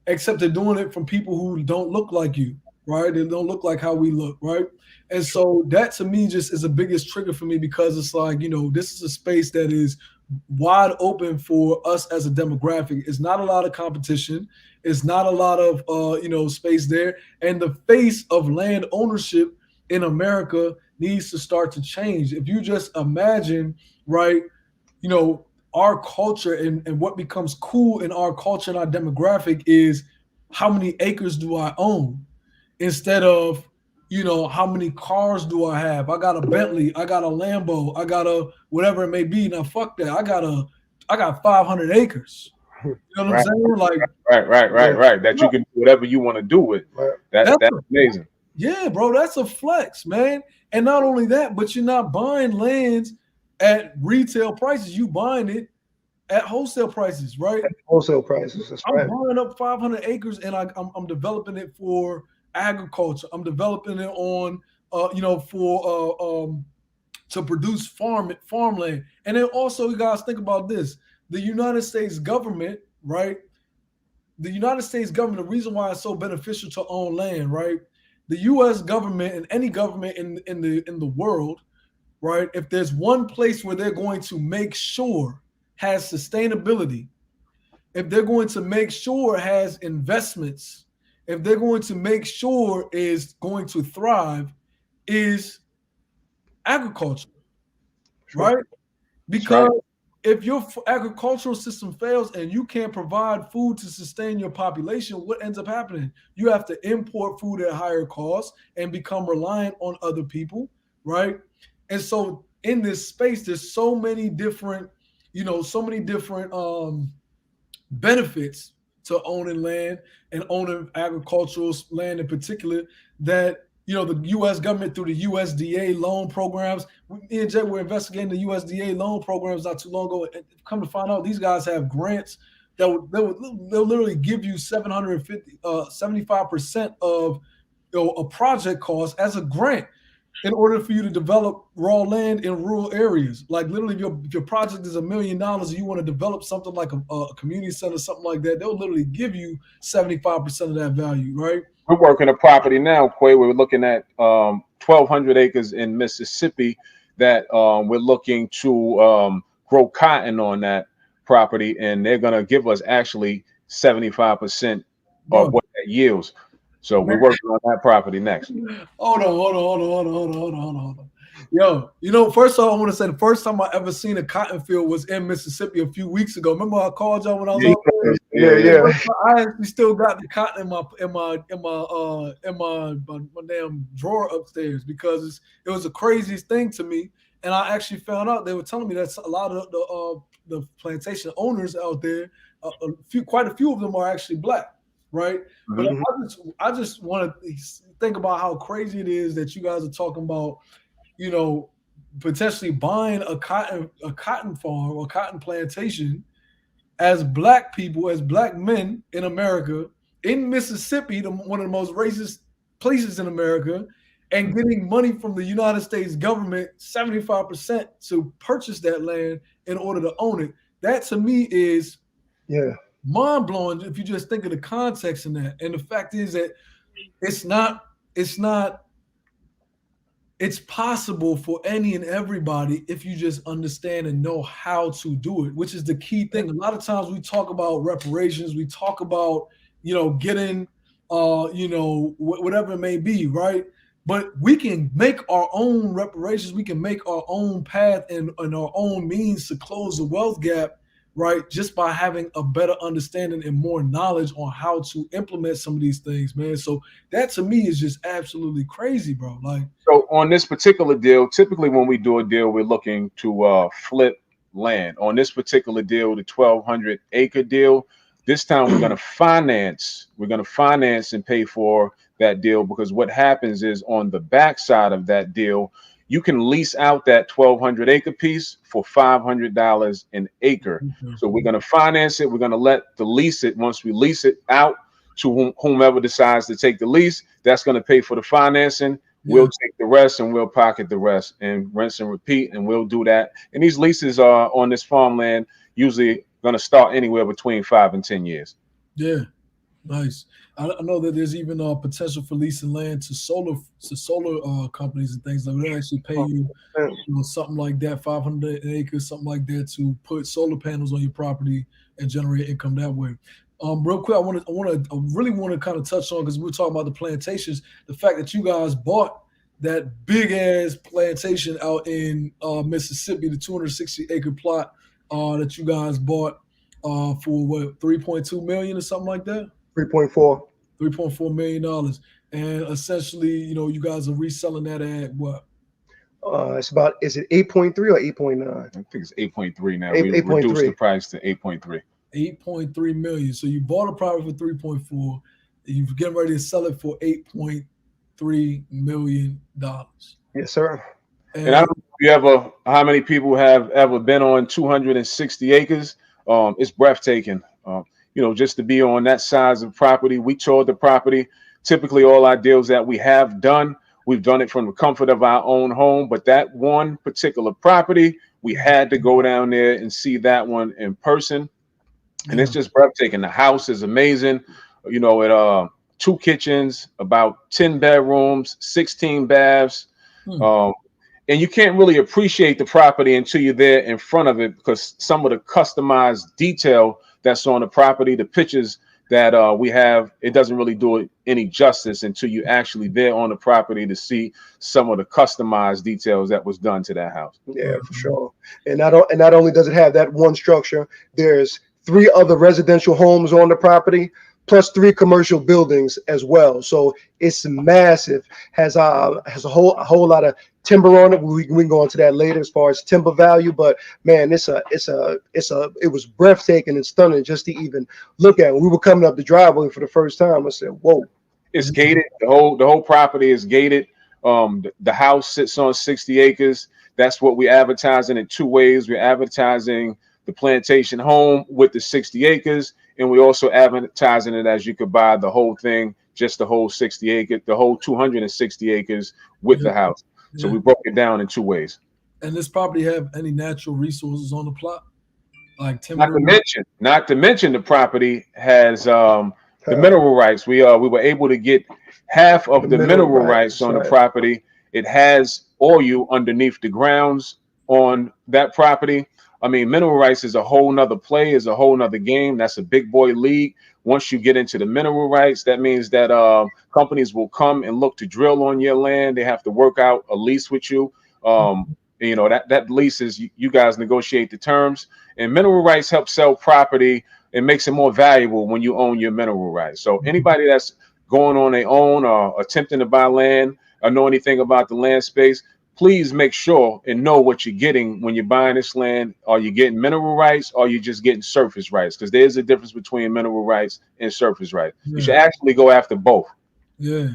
Except they're doing it from people who don't look like you, right? They don't look like how we look, right? And so that to me just is the biggest trigger for me, because it's like, you know, this is a space that is wide open for us as a demographic. It's not a lot of competition. It's not a lot of, space there. And the face of land ownership in America needs to start to change. If you just imagine, right, you know, our culture and what becomes cool in our culture and our demographic is how many acres do I own instead of, you know, how many cars do I have? I got a Bentley, I got a Lambo, I got a whatever it may be. Now fuck that. I got 500 acres. You know what I'm saying? Like right. That you can do whatever you want to do with. That's amazing. Yeah, bro, that's a flex, man. And not only that, but you're not buying lands at retail prices. You buying it at wholesale prices, right? At wholesale prices. That's right. I'm buying up 500 acres and I'm developing it for agriculture. I'm developing it on, you know, for to produce farmland. And then also, you guys think about this: the United States government, right? The United States government. The reason why it's so beneficial to own land, right? The U.S. government and any government in the world, right? If there's one place where they're going to make sure has sustainability, if they're going to make sure has investments, if they're going to make sure is going to thrive, is agriculture, right? Because if your agricultural system fails and you can't provide food to sustain your population, what ends up happening? You have to import food at higher costs and become reliant on other people, right? And so in this space, there's so many different, you know, benefits to owning land and owning agricultural land in particular that, you know, the U.S. government through the USDA loan programs. Me and Jay were investigating the USDA loan programs not too long ago, and come to find out these guys have grants they'll literally give you 75% of, you know, a project cost as a grant in order for you to develop raw land in rural areas. Like literally, if your project is $1 million and you want to develop something like a community center, something like that, they'll literally give you 75% of that value, right? We're working a property now, Quay. We're looking at 1,200 acres in Mississippi that we're looking to grow cotton on that property, and they're going to give us actually 75% of what that yields. So we're working on that property next. Hold on. Yo, you know, first of all, I want to say the first time I ever seen a cotton field was in Mississippi a few weeks ago. Remember I called y'all when I was out there? Yeah. I actually still got the cotton in my damn drawer upstairs because it was the craziest thing to me. And I actually found out they were telling me that a lot of the plantation owners out there, quite a few of them are actually black. Right. But I just want to think about how crazy it is that you guys are talking about, you know, potentially buying a cotton farm or cotton plantation as black people, as black men in America, in Mississippi, one of the most racist places in America, and getting money from the United States government, 75% to purchase that land in order to own it. That to me is mind-blowing if you just think of the context in that. And the fact is that it's possible for any and everybody if you just understand and know how to do it, which is the key thing. A lot of times we talk about reparations, we talk about, you know, getting you know, whatever it may be, right? But we can make our own reparations, we can make our own path and our own means to close the wealth gap, right? Just by having a better understanding and more knowledge on how to implement some of these things, man. So that to me is just absolutely crazy, bro. Like, so on this particular deal, typically when we do a deal, we're looking to flip land. On this particular deal, the 1,200 acre deal, this time we're going to finance and pay for that deal, because what happens is on the back side of that deal, you can lease out that 1,200 acre piece for $500 an acre. So we're going to finance it. We're going to let the lease it. Once we lease it out to whomever decides to take the lease, that's going to pay for the financing. We'll take the rest and we'll pocket the rest and rinse and repeat. And we'll do that. And these leases are on this farmland usually going to start anywhere between 5 and 10 years. Yeah. Nice. I know that there's even potential for leasing land to solar companies and things like that. They actually pay you, something like that, 500 acres, something like that, to put solar panels on your property and generate income that way. Real quick, I really want to kind of touch on, because we were talking about the plantations, the fact that you guys bought that big ass plantation out in Mississippi, the 260-acre plot that you guys bought for what, 3.2 million or something like that? 3.4. $3.4 million. And essentially, you know, you guys are reselling that at what? It's about, is it 8.3 or 8.9? I think it's 8.3 now. 8, We reduced the price to 8.3. 8.3 million. So you bought a property for 3.4. You're getting ready to sell it for $8.3 million. Yes, sir. And I don't know if you ever, how many people have ever been on 260 acres? It's breathtaking. You know, just to be on that size of property. We toured the property. Typically, all our deals that we have done, we've done it from the comfort of our own home. But that one particular property, we had to go down there and see that one in person. And it's just breathtaking. The house is amazing. You know, it 2 kitchens, about 10 bedrooms, 16 baths. And you can't really appreciate the property until you're there in front of it, because some of the customized detail that's on the property, the pictures that we have, it doesn't really do it any justice until you actually there on the property to see some of the customized details that was done to that house. Yeah, for sure. And not only does it have that one structure, there's 3 other residential homes on the property, plus 3 commercial buildings as well. So it's massive. Has a whole lot of timber on it. We can go into that later as far as timber value, but man, it was breathtaking and stunning just to even look at. We were coming up the driveway for the first time. I said, "Whoa!" It's gated. The whole property is gated. The house sits on 60 acres. That's what we're advertising in 2 ways. We're advertising the plantation home with the 60 acres, and we're also advertising it as you could buy the whole thing, just the whole 60 acres, the whole 260 acres with the house. So we broke it down in 2 ways. And this property have any natural resources on the plot, like timber? Not to mention, the property has the mineral rights. We were able to get half of the mineral rights on the property. It has oil underneath the grounds on that property. I mean, mineral rights is a whole nother play, is a whole nother game. That's a big boy league. Once you get into the mineral rights, that means that companies will come and look to drill on your land. They have to work out a lease with you. You know, that lease is, you guys negotiate the terms, and mineral rights help sell property. It makes it more valuable when you own your mineral rights. So anybody that's going on their own or attempting to buy land or know anything about the land space, please make sure and know what you're getting when you're buying this land. Are you getting mineral rights, or are you just getting surface rights? Because there's a difference between mineral rights and surface rights. You should actually go after both. Yeah.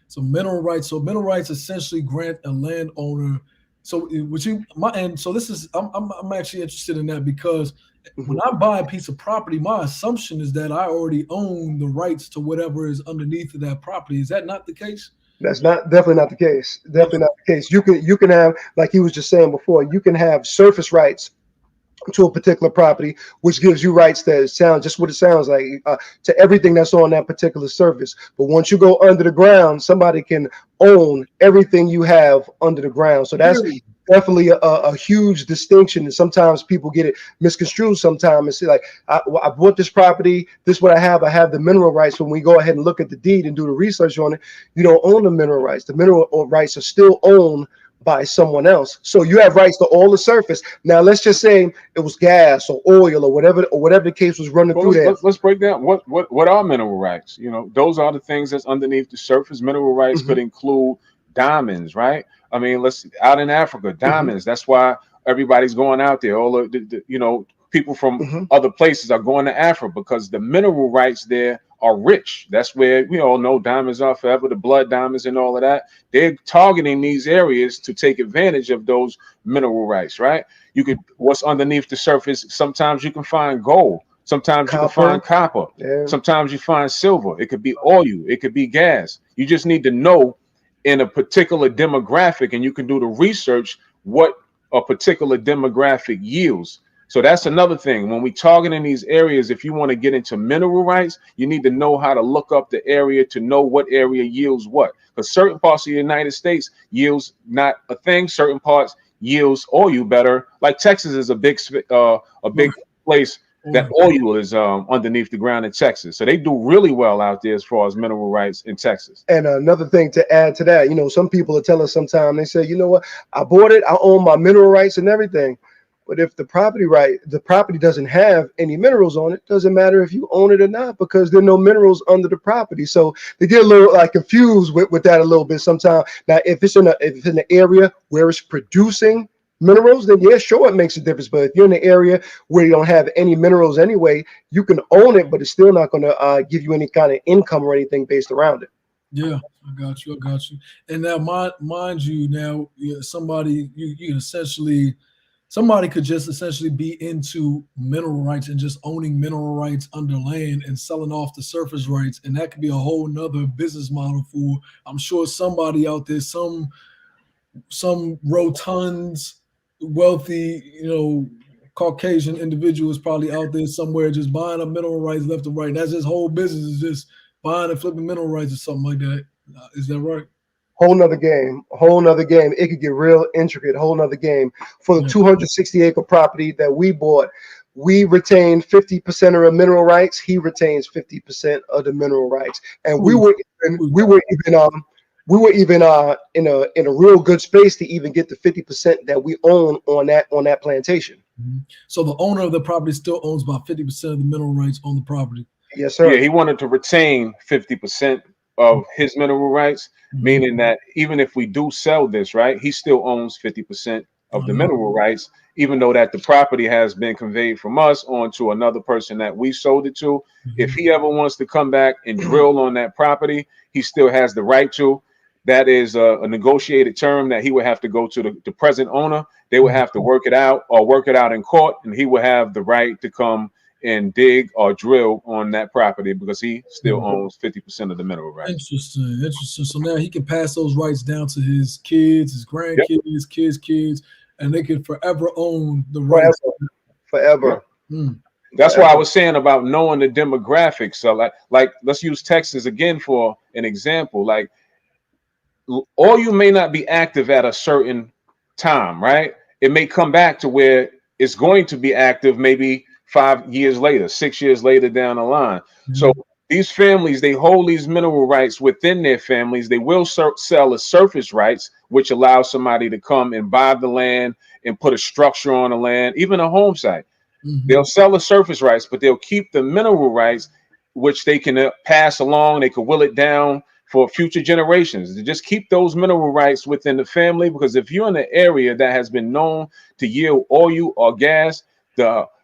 So mineral rights. So mineral rights essentially grant a landowner. So this is, I'm actually interested in that, because when I buy a piece of property, my assumption is that I already own the rights to whatever is underneath of that property. Is that not the case? That's definitely not the case. Definitely not the case. You can have, like he was just saying before, you can have surface rights to a particular property, which gives you rights that sound just what it sounds like to everything that's on that particular surface. But once you go under the ground, somebody can own everything you have under the ground. So that's definitely a huge distinction. And sometimes people get it misconstrued sometimes and say, like, I bought this property, this is what I have the mineral rights. When we go ahead and look at the deed and do the research on it, you don't own the mineral rights. The mineral rights are still owned by someone else. So you have rights to all the surface. Now let's just say it was gas or oil or whatever the case was running through there. Let's break down what are mineral rights. You know, those are the things that's underneath the surface. Mineral rights could include diamonds, right? I mean, out in Africa, diamonds. That's why everybody's going out there. All of the you know, people from other places are going to Africa, because the mineral rights there are rich. That's where we all know diamonds are forever, the blood diamonds and all of that. They're targeting these areas to take advantage of those mineral rights, right? What's underneath the surface, sometimes you can find gold. Sometimes you can find copper. Sometimes you find silver. It could be oil. It could be gas. You just need to know in a particular demographic, and you can do the research what a particular demographic yields. So that's another thing. When we target in these areas, if you want to get into mineral rights, you need to know how to look up the area to know what area yields what. Because certain parts of the United States yields not a thing. Certain parts yields oil better. Like Texas is a big place that oil is underneath the ground in Texas. So they do really well out there as far as mineral rights in Texas. And another thing to add to that, some people will tell us sometimes, they say, you know what, I bought it, I own my mineral rights and everything. But if the property doesn't have any minerals on it, doesn't matter if you own it or not, because there are no minerals under the property. So they get a little confused with that a little bit sometimes. Now, if it's in an area where it's producing minerals, then yeah, sure, it makes a difference. But if you're in an area where you don't have any minerals anyway, you can own it, but it's still not going to give you any kind of income or anything based around it. Yeah, I got you. And now, mind you, now somebody somebody could just essentially be into mineral rights and just owning mineral rights under land and selling off the surface rights, and that could be a whole nother business model for, I'm sure, somebody out there, some rotund, wealthy, Caucasian individual is probably out there somewhere just buying up mineral rights left and right. And that's his whole business, is just buying and flipping mineral rights or something like that. Is that right? Whole nother game. It could get real intricate. Whole nother game. For the 260-acre property that we bought, we retain 50% of the mineral rights. He retains 50% of the mineral rights, and we were even in a real good space to even get the 50% that we own on that plantation. Mm-hmm. So the owner of the property still owns about 50% of the mineral rights on the property. Yes, sir. Yeah, he wanted to retain 50% of his mineral rights, meaning that even if we do sell this, right, he still owns 50% of the mineral rights, even though that the property has been conveyed from us onto another person that we sold it to. If he ever wants to come back and drill on that property, he still has the right to. That is a negotiated term that he would have to go to the present owner. They would have to work it out in court, and he would have the right to come and dig or drill on that property because he still owns 50% of the mineral rights. Interesting. So now he can pass those rights down to his kids, his grandkids, kids, and they can forever own the rights. Forever. That's why I was saying about knowing the demographics. So like let's use Texas again for an example. Like, or you may not be active at a certain time, right? It may come back to where it's going to be active maybe 5 years later, 6 years later down the line. So these families, they hold these mineral rights within their families. They will sell the surface rights, which allows somebody to come and buy the land and put a structure on the land, even a home site. They'll sell the surface rights, but they'll keep the mineral rights, which they can pass along. They can will it down for future generations. To just keep those mineral rights within the family, because if you're in an area that has been known to yield oil or gas,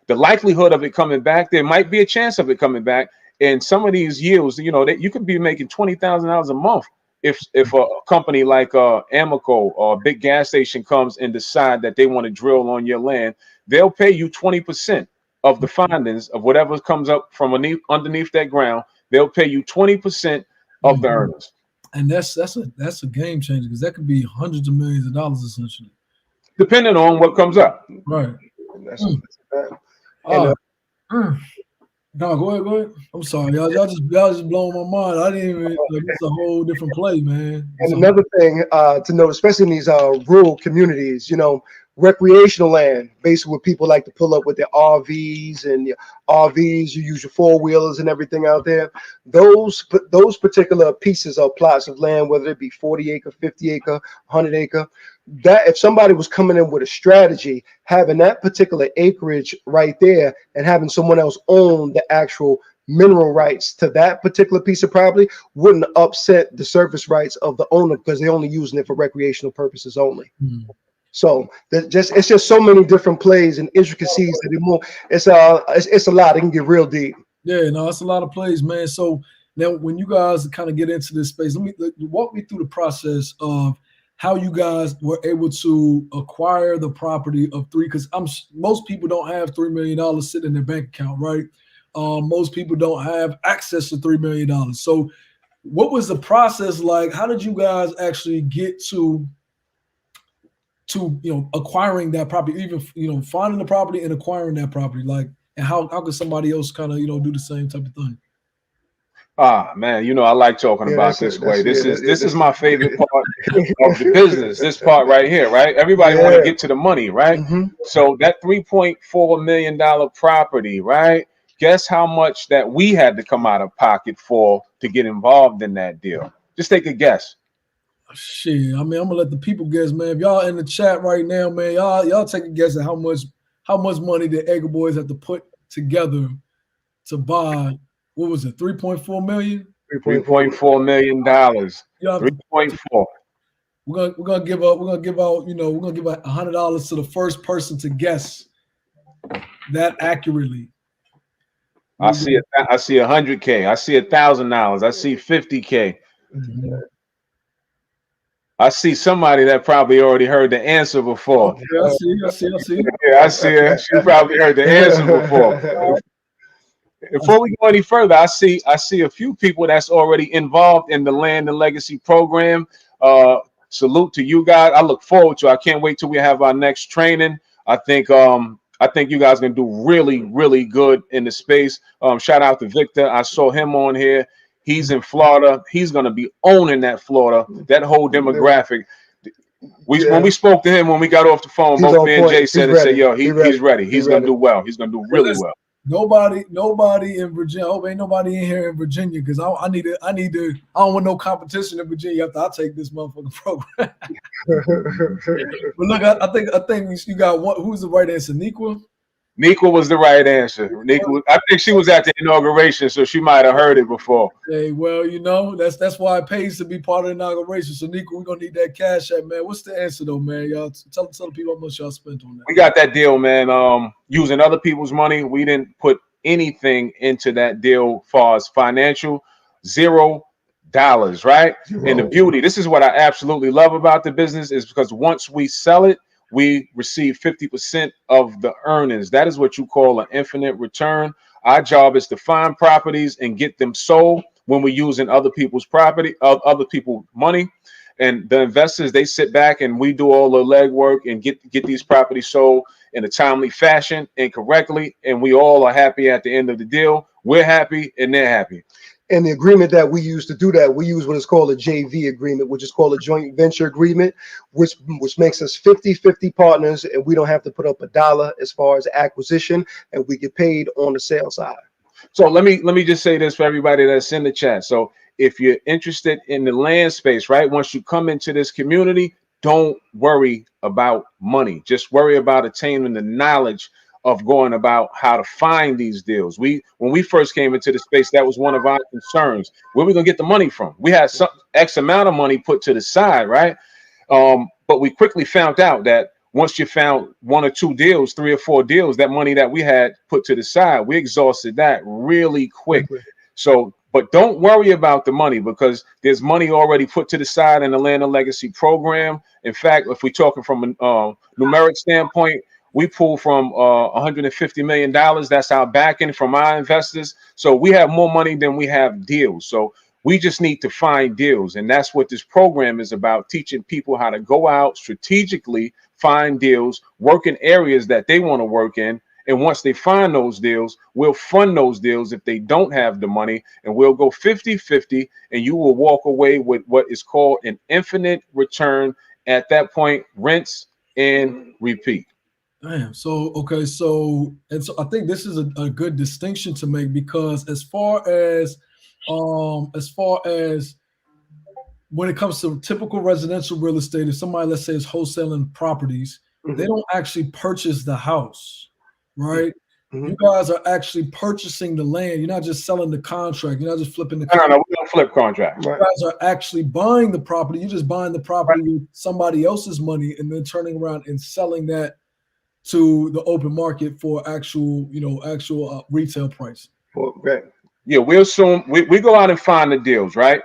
the likelihood of it coming back, there might be a chance of it coming back. And some of these yields, that you could be making $20,000 a month if a company like Amoco or a big gas station comes and decide that they want to drill on your land. They'll pay you 20% of the findings of whatever comes up from underneath that ground. They'll pay you 20% of the earnings. And that's a game changer, because that could be hundreds of millions of dollars essentially, depending on what comes up. Right. No, go ahead. I'm sorry, y'all just blowing my mind. I didn't even. It's a whole different play, man. And another thing to note, especially in these rural communities, recreational land, basically where people like to pull up with their RVs and your RVs, you use your four-wheelers and everything out there. Those particular pieces of plots of land, whether it be 40 acre, 50 acre, 100 acre, that if somebody was coming in with a strategy, having that particular acreage right there and having someone else own the actual mineral rights to that particular piece of property wouldn't upset the surface rights of the owner, because they're only using it for recreational purposes only. So it's just so many different plays and intricacies that it's a lot. It can get real deep. Yeah, no, it's a lot of plays, man. So now when you guys kind of get into this space, walk me through the process of how you guys were able to acquire the property of because most people don't have $3 million sitting in their bank account, right? Most people don't have access to $3 million. So what was the process like? How did you guys actually get to acquiring that property, even finding the property and acquiring that property? Like, and how could somebody else kind of do the same type of thing? Ah, man, you know I like talking Yeah, about that's this it. way. That's This yeah. is this is That's my favorite part of the business. This part right here, right? Everybody want to yeah. get to the money, right? Hmm. So that $3.4 million property, right? Guess how much that we had to come out of pocket for to get involved in that deal? Just take a guess. Shit, I mean, I'm gonna let the people guess, man. If y'all in the chat right now, man, y'all take a guess at how much money did AcreBoyzz have to put together to buy, what was it, 3.4 million? 3.4. $3.4 million. Y'all have to, 3.4. we're gonna give out, we're gonna give out $100 to the first person to guess that accurately. I see it. I see 100K. I see $1,000. I see 50K. Mhm. I see somebody that probably already heard the answer before. Okay, I see. Yeah, I see her. She probably heard the answer before. Before we go any further, I see a few people that's already involved in the Land and Legacy program. Salute to you guys. I look forward to it. I can't wait till we have our next training. I think you guys gonna do really, really good in the space. Shout out to Victor. I saw him on here. He's in Florida. He's gonna be owning that Florida, that whole demographic. When we spoke to him when we got off the phone, He's both on me and point. Jay He's said, ready. yo, He's he's ready. He's He's gonna ready. do well. He's gonna do really well. Nobody in Virginia. I hope ain't nobody in here in Virginia because I need to. I don't want no competition in Virginia after I take this motherfucking program. But look, I think you got one. Who's the right answer? Niqua. Niqua was the right answer. I think she was at the inauguration, so she might have heard it before. Hey, well, that's why it pays to be part of the inauguration. So Niqua, we're gonna need that cash app, man. What's the answer though, man? Y'all tell the people how much y'all spent on that. We got that deal, man. Using other people's money. We didn't put anything into that deal as far as financial. $0, right? And the beauty, this is what I absolutely love about the business, is because once we sell it, we receive 50% of the earnings. That is what you call an infinite return. Our job is to find properties and get them sold when we're using other people's property, other people's money. And the investors, they sit back and we do all the legwork and get these properties sold in a timely fashion and correctly. And we all are happy at the end of the deal. We're happy and they're happy. And the agreement that we use to do that, we use what is called a JV agreement, which is called a joint venture agreement, which makes us 50-50 partners, and we don't have to put up a dollar as far as acquisition, and we get paid on the sales side. So let me just say this for everybody that's in the chat. So if you're interested in the land space, right, once you come into this community, don't worry about money. Just worry about attaining the knowledge of going about how to find these deals. When we first came into the space, that was one of our concerns. Where we gonna get the money from? We had some X amount of money put to the side, right? But we quickly found out that once you found one or two deals, 3 or 4 deals, that money that we had put to the side, we exhausted that really quick. So, but don't worry about the money, because there's money already put to the side in the Land and Legacy program. In fact, if we're talking from a numeric standpoint, we pull from $150 million. That's our backing from our investors. So we have more money than we have deals. So we just need to find deals. And that's what this program is about, teaching people how to go out strategically, find deals, work in areas that they want to work in. And once they find those deals, we'll fund those deals if they don't have the money, and we'll go 50-50, and you will walk away with what is called an infinite return. At that point, rinse and repeat. Damn. So okay. So I think this is a good distinction to make, because as far as when it comes to typical residential real estate, if somebody, let's say, is wholesaling properties, they don't actually purchase the house, right? You guys are actually purchasing the land. You're not just selling the contract. You're not just flipping the contract. No, we don't flip contract. You guys are actually buying the property. You're just buying the property with somebody else's money and then turning around and selling that to the open market for actual retail price. Yeah, we go out and find the deals, right?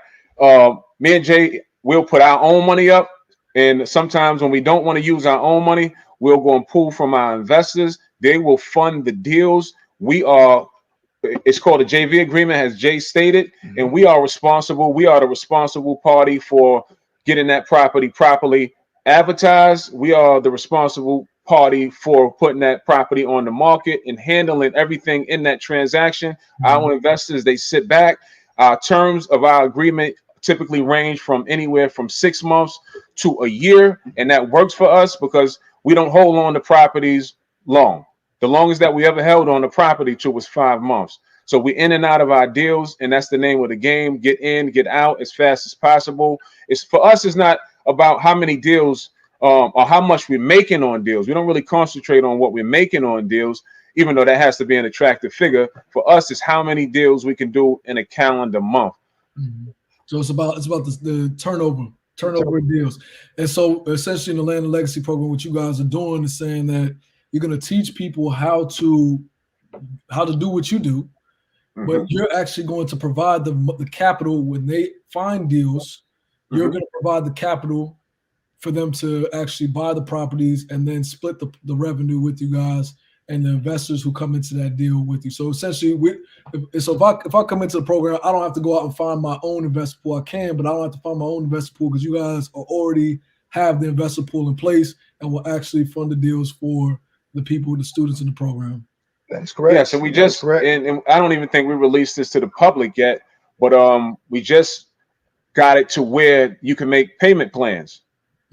Me and Jay, we'll put our own money up, and sometimes when we don't want to use our own money, we'll go and pull from our investors. They will fund the deals. It's called a JV agreement, as Jay stated, and we are responsible. We are the responsible party for getting that property properly advertised. We are the responsible party for putting that property on the market and handling everything in that transaction. Our investors, they sit back. Our terms of our agreement typically range from anywhere from 6 months to a year, and that works for us because we don't hold on to properties long. The longest that we ever held on the property to was 5 months. So we're in and out of our deals, and that's the name of the game. Get in, get out as fast as possible. It's for us, it's not about how many deals or how much we're making on deals. We don't really concentrate on what we're making on deals, even though that has to be an attractive figure. For us, it's how many deals we can do in a calendar month. Mm-hmm. So it's about the turnover of deals. And so essentially in the Land and Legacy program, what you guys are doing is saying that you're going to teach people how to do what you do, but you're actually going to provide the capital when they find deals. You're going to provide the capital for them to actually buy the properties and then split the revenue with you guys and the investors who come into that deal with you. So essentially, if I come into the program, I don't have to go out and find my own investor pool. I can, but I don't have to find my own investor pool because you guys already have the investor pool in place and will actually fund the deals for the people, the students in the program. That's correct. Yeah, so we just, and I don't even think we released this to the public yet, but we just got it to where you can make payment plans,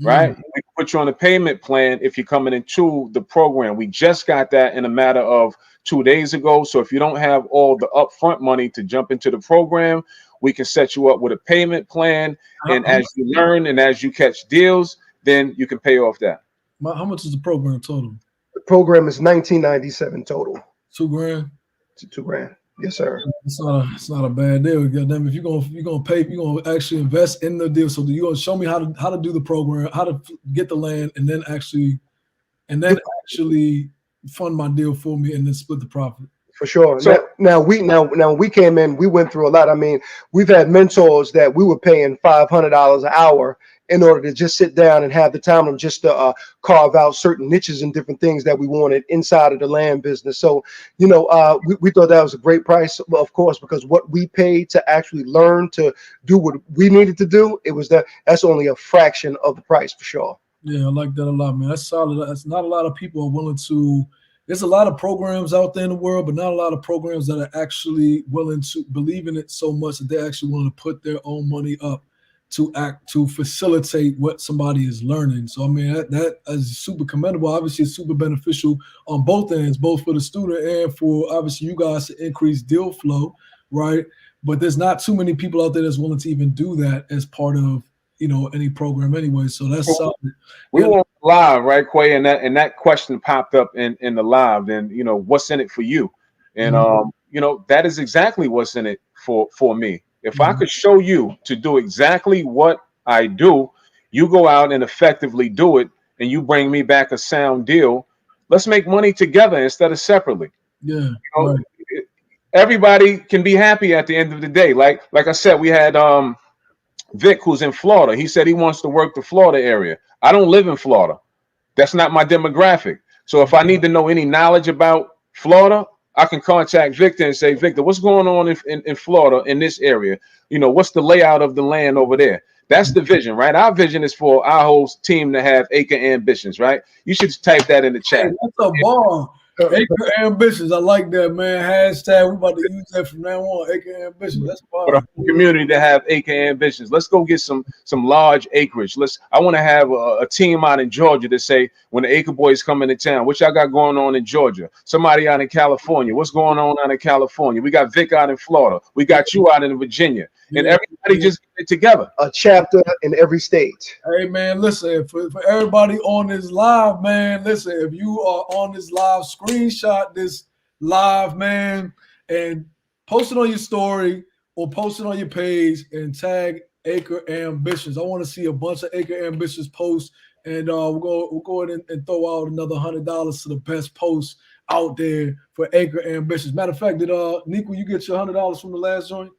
right? We put you on a payment plan if you're coming into the program. We just got that in a matter of 2 days ago. So if you don't have all the upfront money to jump into the program, we can set you up with a payment plan. And as you learn and as you catch deals, then you can pay off that. How much is the program total? The program is $19.97 total. $2,000. $2 grand. Yes, sir. It's not a bad deal. Goddamn, if you're gonna actually invest in the deal. So you're gonna show me how to do the program, how to get the land, and then actually fund my deal for me, and then split the profit. For sure. So now we came in, we went through a lot. I mean, we've had mentors that we were paying $500 an hour in order to just sit down and have the time of just to carve out certain niches and different things that we wanted inside of the land business. So, we thought that was a great price, of course, because what we paid to actually learn to do what we needed to do, that's only a fraction of the price for sure. Yeah, I like that a lot, man. That's solid. That's not a lot of people are willing to. There's a lot of programs out there in the world, but not a lot of programs that are actually willing to believe in it so much that they're actually willing to put their own money up to facilitate what somebody is learning. So I mean that is super commendable. Obviously, it's super beneficial on both ends, both for the student and for obviously you guys to increase deal flow, right? But there's not too many people out there that's willing to even do that as part of any program anyway. So that's solid. We went live, right, Quay, and that question popped up in the live. And what's in it for you? And that is exactly what's in it for me. If I could show you to do exactly what I do, you go out and effectively do it, and you bring me back a sound deal. Let's make money together instead of separately. Yeah. Right. Everybody can be happy at the end of the day. Like I said, we had Vic, who's in Florida. He said he wants to work the Florida area. I don't live in Florida. That's not my demographic. So if I need to know any knowledge about Florida, I can contact Victor and say, Victor, what's going on in Florida in this area? What's the layout of the land over there? That's the vision, right? Our vision is for our whole team to have acre ambitions, right? You should type that in the chat. Hey, that's a bar. Acre ambitions. I like that, man. Hashtag. We about to use that from now on. Acre ambitions. That's fine. For the community to have acre ambitions. Let's go get some large acreage. I want to have a team out in Georgia to say when the AcreBoyzz come into town, what y'all got going on in Georgia? Somebody out in California. What's going on out in California? We got Vic out in Florida. We got you out in Virginia. And everybody just get it together. A chapter in every state. Hey, man, listen, for everybody on this live, man, listen, if you are on this live, screenshot this live, man, and post it on your story or post it on your page and tag Acre Ambitions. I want to see a bunch of Acre Ambitions posts, and we'll go ahead and throw out another $100 to the best post out there for Acre Ambitions. Matter of fact, did Nico, you get your $100 from the last joint?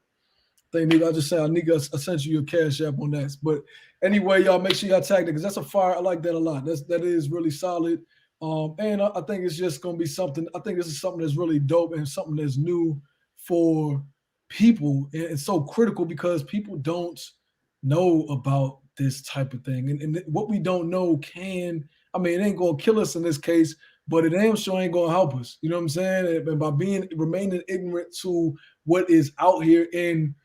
I just said, Nico, I sent you your cash app on that. But anyway, y'all make sure y'all tag that because that's a fire. I like that a lot. That is really solid. And I think it's just gonna be something. I think this is something that's really dope and something that's new for people. And it's so critical because people don't know about this type of thing. And what we don't know it ain't gonna kill us in this case, but it damn sure ain't gonna help us. You know what I'm saying? And by remaining ignorant to what is out here in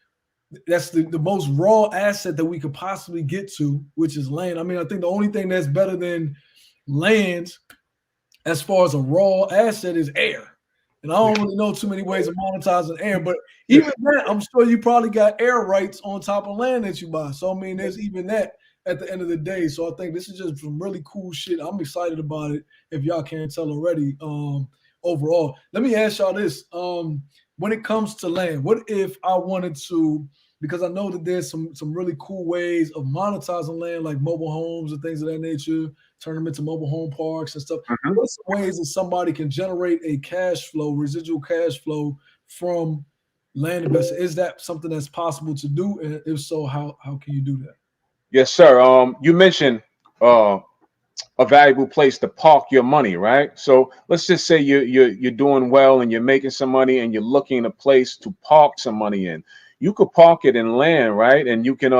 that's the most raw asset that we could possibly get to, which is land. I mean, I think the only thing that's better than land as far as a raw asset is air. And I don't really know too many ways of monetizing air, but even that, I'm sure you probably got air rights on top of land that you buy. So, I mean, there's even that at the end of the day. So I think this is just some really cool shit. I'm excited about it, if y'all can't tell already. Overall, let me ask y'all this. When it comes to land, what if I wanted to, because I know that there's some really cool ways of monetizing land, like mobile homes and things of that nature, turn them into mobile home parks and stuff. What's some ways that somebody can generate a cash flow, residual cash flow from land investment? Is that something that's possible to do? And if so, how can you do that? Yes, sir. You mentioned a valuable place to park your money, right? So let's just say you're doing well and you're making some money and you're looking a place to park some money in. You could park it in land, right? And you can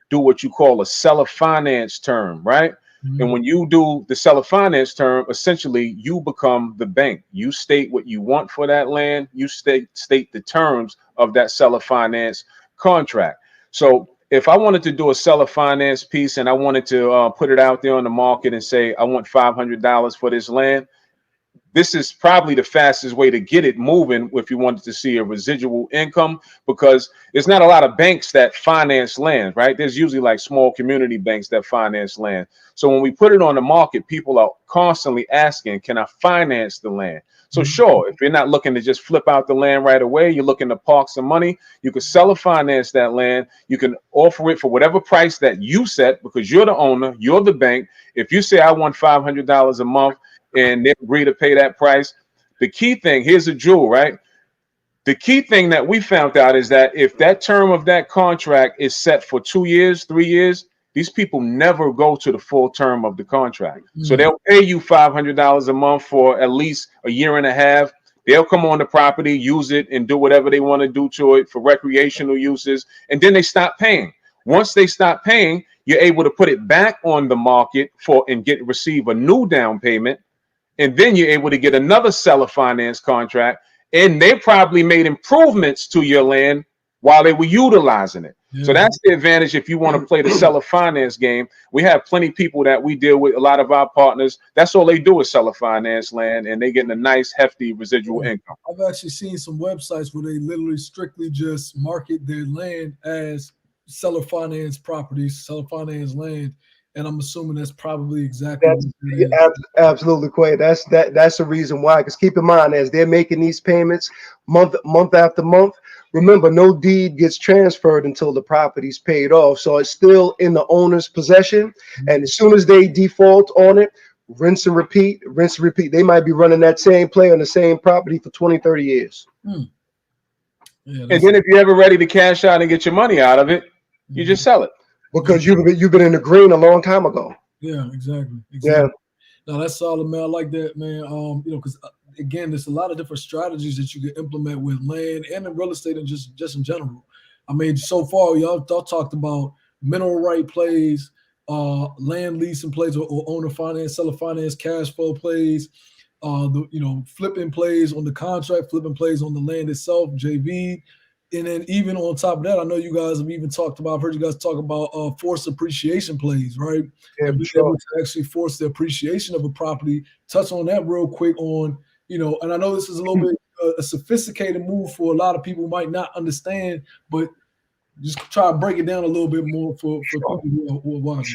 do what you call a seller finance term, right? And when you do the seller finance term, essentially you become the bank. You state what you want for that land. You state the terms of that seller finance contract. So if I wanted to do a seller finance piece and I wanted to put it out there on the market and say, I want $500 for this land, this is probably the fastest way to get it moving if you wanted to see a residual income, because there's not a lot of banks that finance land, right? There's usually like small community banks that finance land. So when we put it on the market, people are constantly asking, can I finance the land? So sure, if you're not looking to just flip out the land right away, you're looking to park some money, you can seller finance that land. You can offer it for whatever price that you set, because you're the owner, you're the bank. If you say I want $500 a month, and they agree to pay that price. The key thing, here's a jewel, right? The key thing that we found out is that if that term of that contract is set for 2 years, 3 years, these people never go to the full term of the contract. So they'll pay you $500 a month for at least a year and a half. They'll come on the property, use it, and do whatever they want to do to it for recreational uses, and then they stop paying. Once they stop paying, you're able to put it back on the market and receive a new down payment. And then you're able to get another seller finance contract, and they probably made improvements to your land while they were utilizing it. So that's the advantage if you want to play the seller finance game. We have plenty of people that we deal with, a lot of our partners. That's all they do is seller finance land, and they're getting a nice, hefty residual income. I've actually seen some websites where they literally strictly just market their land as seller finance properties, seller finance land. And I'm assuming that's probably exactly absolutely, Quay. That's the reason why. Because keep in mind, as they're making these payments month after month, remember, no deed gets transferred until the property's paid off. So it's still in the owner's possession. And as soon as they default on it, rinse and repeat, rinse and repeat. They might be running that same play on the same property for 20, 30 years. Yeah, and then if you're ever ready to cash out and get your money out of it, you just sell it. Because you've been in the green a long time ago. Yeah, exactly. Yeah. No, that's solid, man. I like that, man. Because again, there's a lot of different strategies that you can implement with land and in real estate and just in general. I mean, so far, y'all talked about mineral right plays, land leasing plays, or owner finance, seller finance, cash flow plays, flipping plays on the contract, flipping plays on the land itself, JV. And then even on top of that, I know you guys have even talked about, I've heard you guys talk about forced appreciation plays, right? Yeah, and be able to actually force the appreciation of a property. Touch on that real quick on, and I know this is a little bit a sophisticated move for a lot of people who might not understand, but just try to break it down a little bit more for people who are watching.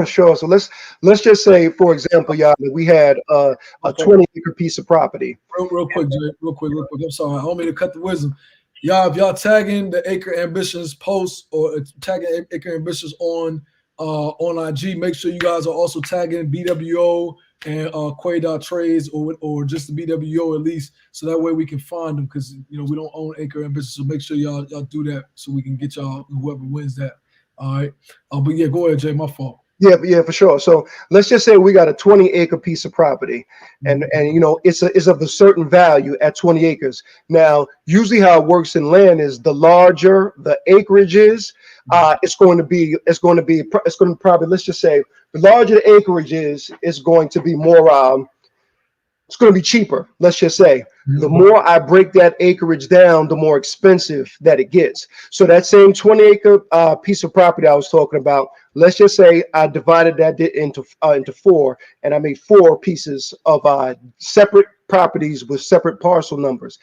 Sure. So let's just say, for example, y'all, that we had a 20-acre piece of property. Real quick, Jay, real quick. I'm sorry. I don't mean to cut the wisdom. Y'all, if y'all tagging the Acre Ambitions post or tagging Acre Ambitions on IG, make sure you guys are also tagging BWO and Quay.trades or just the BWO at least, so that way we can find them, because we don't own Acre Ambitions. So make sure y'all do that so we can get y'all whoever wins that. All right. But yeah, go ahead, Jay. My fault. Yeah, for sure. So let's just say we got a 20-acre piece of property, and it's of a certain value at 20 acres. Now, usually how it works in land is the larger the acreage is, it's going to probably, let's just say, the larger the acreage is, it's going to be more it's going to be cheaper. Let's just say the more I break that acreage down, the more expensive that it gets. So that same 20-acre piece of property I was talking about, let's just say I divided that into 4, and I made 4 pieces of separate properties with separate parcel numbers.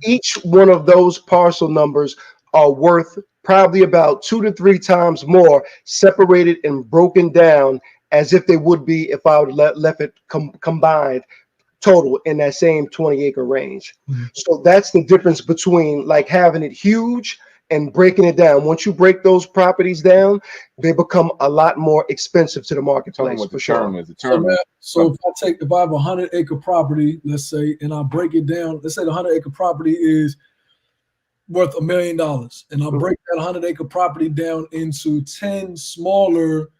Each one of those parcel numbers are worth probably about 2 to 3 times more separated and broken down as if they would be if I would left it combined total in that same 20-acre range. So that's the difference between like having it huge and breaking it down. Once you break those properties down, they become a lot more expensive to the marketplace. What for the term sure. is. The term is. So if I have a 100-acre property, let's say, and I break it down, let's say the 100-acre property is worth $1 million, and I break that 100-acre property down into 10 smaller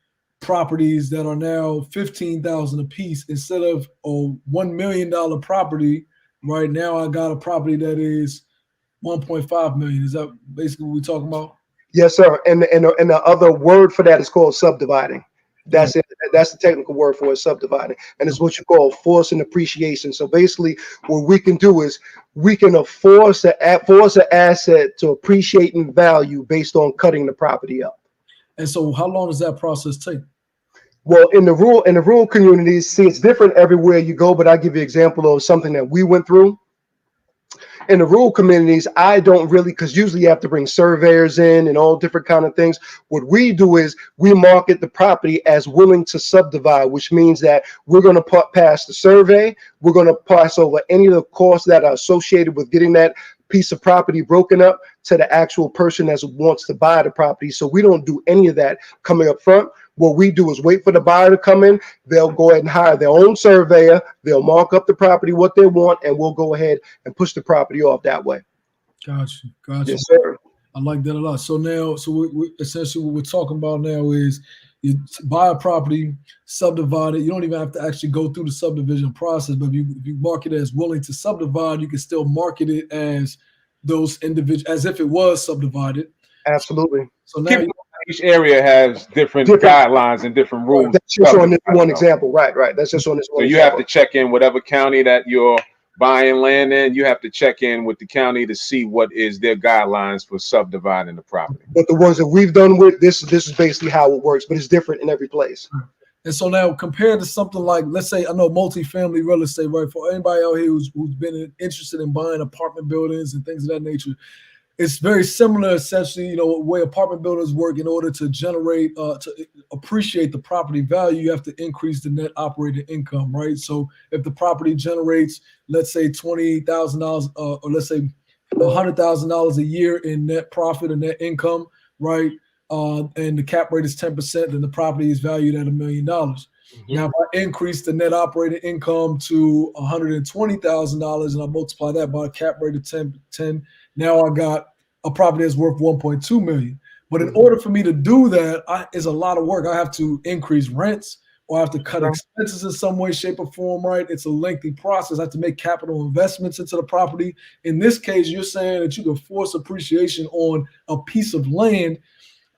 properties that are now $15,000 a piece instead of a $1 million property. Right now, I got a property that is $1.5 million. Is that basically what we're talking about? Yes, sir. And the other word for that is called subdividing. That's it. That's the technical word for it, subdividing, and it's what you call forcing appreciation. So basically, what we can do is we can force an asset to appreciate in value based on cutting the property up. And so, how long does that process take? Well, in the rural communities, see, it's different everywhere you go. But I'll give you an example of something that we went through. In the rural communities, I don't really, because usually you have to bring surveyors in and all different kind of things. What we do is we market the property as willing to subdivide, which means that we're going to pass the survey. We're going to pass over any of the costs that are associated with getting that piece of property broken up to the actual person that wants to buy the property. So we don't do any of that coming up front. What we do is wait for the buyer to come in. They'll go ahead and hire their own surveyor. They'll mark up the property what they want, and we'll go ahead and push the property off that way. Gotcha. Yes, sir. I like that a lot. So now, we essentially what we're talking about now is you buy a property, subdivide it. You don't even have to actually go through the subdivision process, but if you market it as willing to subdivide, you can still market it as those individuals, as if it was subdivided. Absolutely. So now each area has different guidelines and different rules. That's just on this one example. Right. That's just on this one. So you have to check in whatever county that you're buying land in. You have to check in with the county to see what is their guidelines for subdividing the property. But the ones that we've done with this is basically how it works, but it's different in every place. And so now, compared to something like, let's say, I know multifamily real estate, right? For anybody out here who's been interested in buying apartment buildings and things of that nature, it's very similar, essentially, the way apartment buildings work. In order to generate, to appreciate the property value, you have to increase the net operating income, right? So if the property generates, let's say $20,000, or let's say $100,000 a year in net profit or net income, right? And the cap rate is 10%, then the property is valued at $1 million. Now, if I increase the net operating income to $120,000 and I multiply that by a cap rate of 10, now I got a property that's worth $1.2 million. But in order for me to do that, it's a lot of work. I have to increase rents, or I have to cut expenses in some way, shape, or form, right? It's a lengthy process. I have to make capital investments into the property. In this case, you're saying that you can force appreciation on a piece of land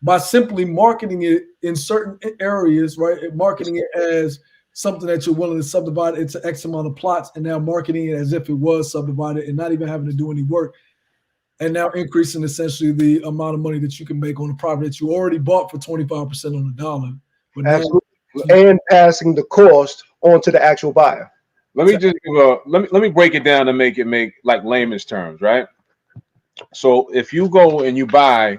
by simply marketing it in certain areas, right? Marketing it as something that you're willing to subdivide into X amount of plots, and now marketing it as if it was subdivided and not even having to do any work. And now increasing essentially the amount of money that you can make on a property that you already bought for 25% on the dollar. But absolutely. And passing the cost on to the actual buyer. Let me just let me break it down and make like layman's terms, right? So if you go and you buy,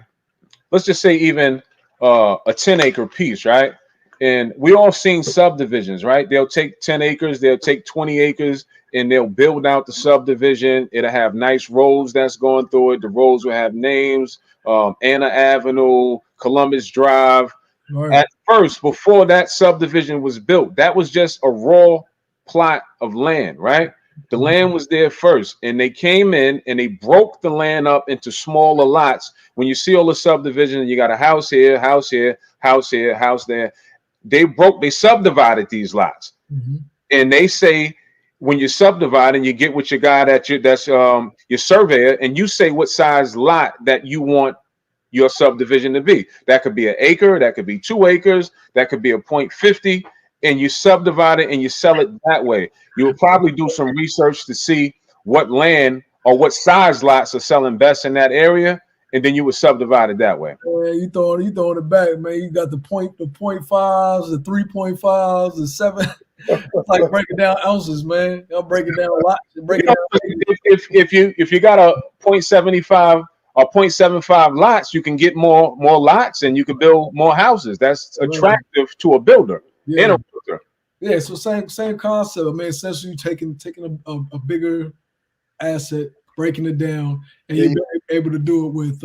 let's just say even a 10-acre piece, right? And we all seen subdivisions, right? They'll take 10 acres, they'll take 20 acres, and they'll build out the subdivision. It'll have nice roads that's going through it. The roads will have names, Anna Avenue, Columbus Drive. Right. At first, before that subdivision was built, that was just a raw plot of land, right? The land was there first, and they came in and they broke the land up into smaller lots. When you see all the subdivision, you got a house here, house here, house here, house there. They subdivided these lots. And they say, when you subdivide and you get with your guy that's your surveyor, and you say what size lot that you want your subdivision to be. That could be an acre, that could be 2 acres, that could be a 0.50. and you subdivide it and you sell it that way. You would probably do some research to see what land or what size lots are selling best in that area, and then you would subdivide it that way. Yeah, you throwing it back, man. You got the 0.5s, the 3.5s, the 7. It's like breaking down ounces, man. Y'all breaking down lots. If you got a 0.75 or 0.75 lots, you can get more lots and you can build more houses. That's attractive to a builder and a builder. Yeah, so same concept. I mean, essentially taking a bigger asset, breaking it down, and you're able to do it with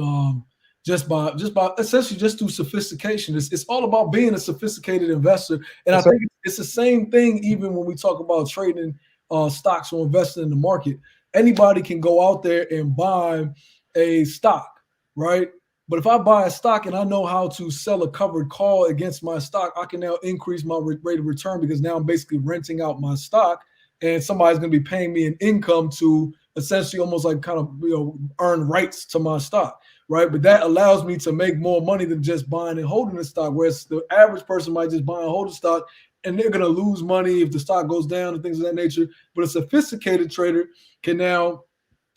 just by essentially just through sophistication. It's all about being a sophisticated investor, and I think it's the same thing even when we talk about trading stocks or investing in the market. Anybody can go out there and buy a stock, right? But if I buy a stock and I know how to sell a covered call against my stock, I can now increase my rate of return because now I'm basically renting out my stock, and somebody's going to be paying me an income to essentially almost like kind of earn rights to my stock, right? But that allows me to make more money than just buying and holding the stock, whereas the average person might just buy and hold the stock, and they're going to lose money if the stock goes down and things of that nature. But a sophisticated trader can now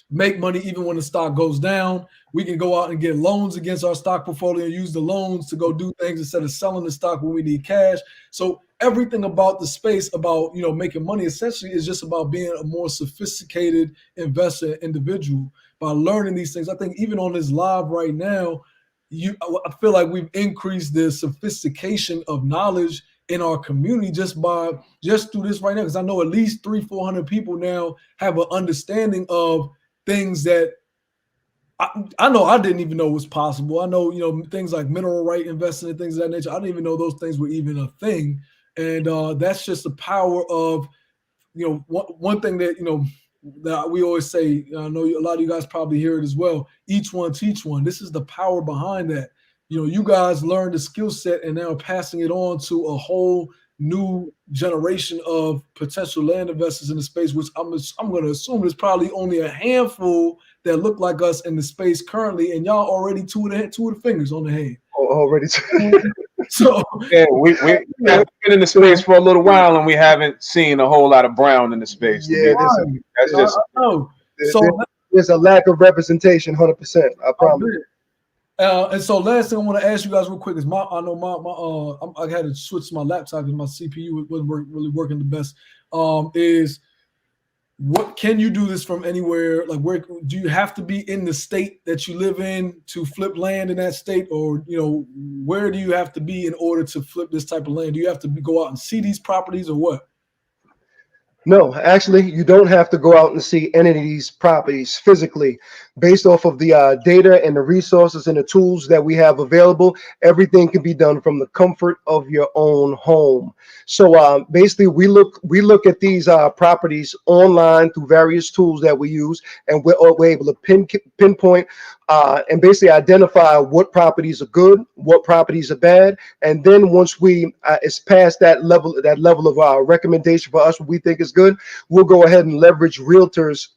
make money even when the stock goes down. We can go out and get loans against our stock portfolio and use the loans to go do things instead of selling the stock when we need cash. So everything about the space about making money essentially is just about being a more sophisticated investor individual by learning these things. I think even on this live right now, I feel like we've increased the sophistication of knowledge in our community just through this right now, because I know at least 300-400 people now have an understanding of things that I know I didn't even know was possible. I know, things like mineral right investing and things of that nature. I didn't even know those things were even a thing. And that's just the power of, one thing that, that we always say, I know a lot of you guys probably hear it as well. Each one teach one. This is the power behind that. You guys learned the skill set and now passing it on to a whole new generation of potential land investors in the space, which I'm going to assume there's probably only a handful that look like us in the space currently, and y'all already two of the fingers on the hand. Already. So yeah, we've been in the space for a little while, and we haven't seen a whole lot of brown in the space. Yeah, there's a lack of representation, 100%. I promise. And so last thing I want to ask you guys real quick is I had to switch to my laptop because my CPU wasn't really working the best. Is what can you do this from anywhere? Like, where do you have to be in the state that you live in to flip land in that state, or where do you have to be in order to flip this type of land? Do you have to go out and see these properties, or what? No, actually, you don't have to go out and see any of these properties physically. Based off of the data and the resources and the tools that we have available, everything can be done from the comfort of your own home. So basically, we look at these properties online through various tools that we use, and we're able to pinpoint and basically identify what properties are good, what properties are bad, and then once it's past that level of recommendation for us, what we think is good, we'll go ahead and leverage realtors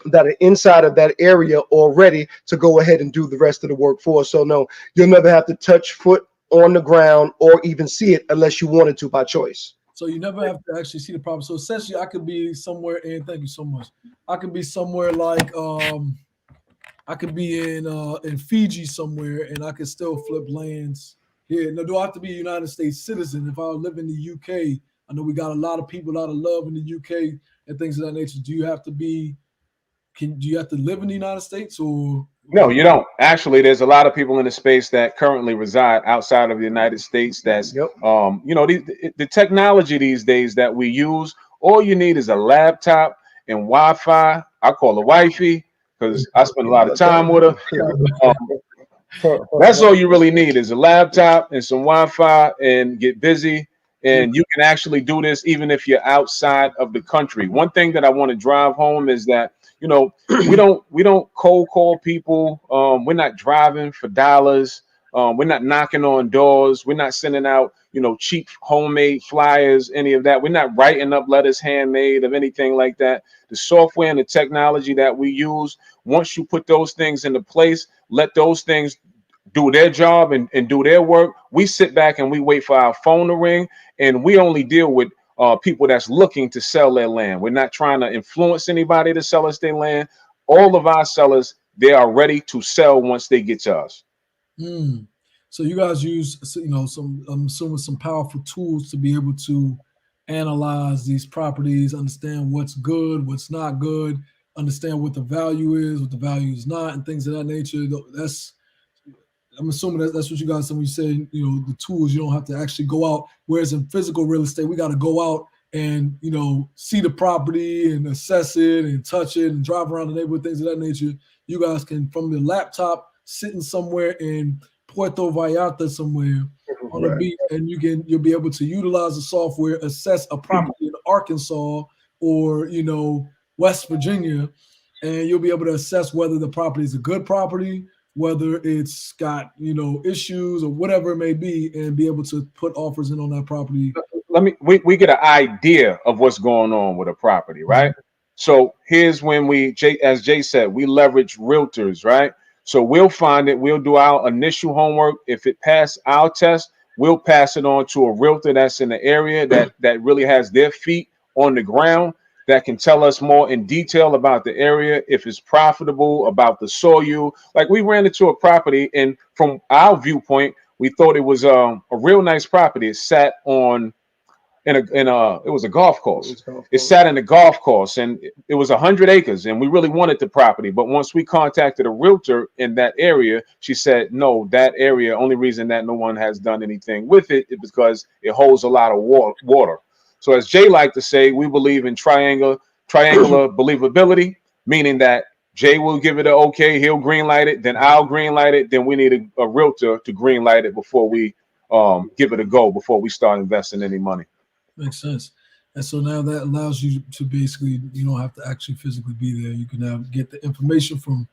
that are inside of that area already to go ahead and do the rest of the work for us. So no, you'll never have to touch foot on the ground or even see it unless you wanted to by choice. So you never have to actually see the property. So essentially, I could be somewhere, and thank you so much. I could be somewhere like I could be in Fiji somewhere, and I could still flip lands here. Now, do I have to be a United States citizen? If I live in the UK, I know we got a lot of people, a lot of love in the UK and things of that nature. Do you have to live in the United States, or? No, you don't. Actually, there's a lot of people in the space that currently reside outside of the United States. That's, the technology these days that we use, all you need is a laptop and Wi-Fi. I call it wifey because I spend a lot of time with her. That's all you really need is a laptop and some Wi-Fi and get busy. And you can actually do this even if you're outside of the country. One thing that I want to drive home is that, we don't cold call people. We're not driving for dollars. We're not knocking on doors. We're not sending out, cheap homemade flyers, any of that. We're not writing up letters handmade of anything like that. The software and the technology that we use, once you put those things into place, let those things do their job and do their work. We sit back and we wait for our phone to ring, and we only deal with people that's looking to sell their land. We're not trying to influence anybody to sell us their land. All of our sellers, they are ready to sell once they get to us. Mm. So you guys use, some, I'm assuming, some powerful tools to be able to analyze these properties, understand what's good, what's not good, understand what the value is, what the value is not, and things of that nature. I'm assuming that's what you guys, when you say, the tools, you don't have to actually go out. Whereas in physical real estate, we got to go out and, see the property and assess it and touch it and drive around the neighborhood, things of that nature. You guys can, from the laptop, sitting somewhere in Puerto Vallarta somewhere on the beach, and you'll be able to utilize the software, assess a property in Arkansas or, West Virginia, and you'll be able to assess whether the property is a good property, whether it's got, issues or whatever it may be, and be able to put offers in on that property. We get an idea of what's going on with a property, right? Mm-hmm. So here's when as Jay said, we leverage realtors, right? So we'll find it, we'll do our initial homework. If it passed our test, we'll pass it on to a realtor that's in the area that really has their feet on the ground, that can tell us more in detail about the area, if it's profitable, about the soil. Like, we ran into a property, and from our viewpoint, we thought it was a real nice property. It sat on it was a golf course. It sat in a golf course, and it was 100 acres, and we really wanted the property. But once we contacted a realtor in that area, she said, no, that area, only reason that no one has done anything with it is because it holds a lot of water. So as Jay liked to say, we believe in triangular believability, meaning that Jay will give it an okay, he'll green light it, then I'll green light it, then we need a realtor to green light it before we give it a go, before we start investing any money. Makes sense. And so now that allows you to basically, you don't have to actually physically be there. You can now get the information from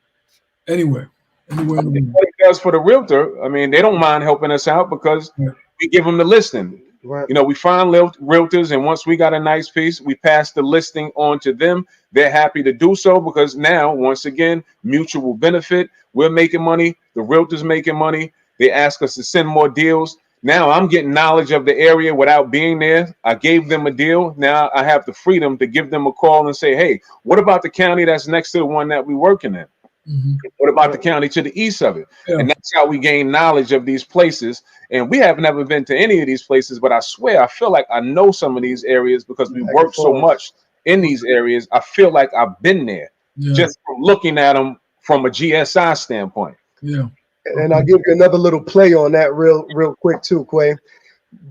anywhere in the world. What it does for the realtor, I mean, they don't mind helping us out because we give them the listing. Right. We find realtors, and once we got a nice piece, we pass the listing on to them. They're happy to do so because now, once again, mutual benefit. We're making money. The realtor's making money. They ask us to send more deals. Now I'm getting knowledge of the area without being there. I gave them a deal. Now I have the freedom to give them a call and say, hey, what about the county that's next to the one that we're working in? Mm-hmm. What about the county to the east of it? Yeah. And that's how we gain knowledge of these places. And we have never been to any of these places, but I swear, I feel like I know some of these areas because we work so much in these areas. I feel like I've been there just from looking at them from a GSI standpoint. Yeah. And I'll give you another little play on that real quick too, Quay.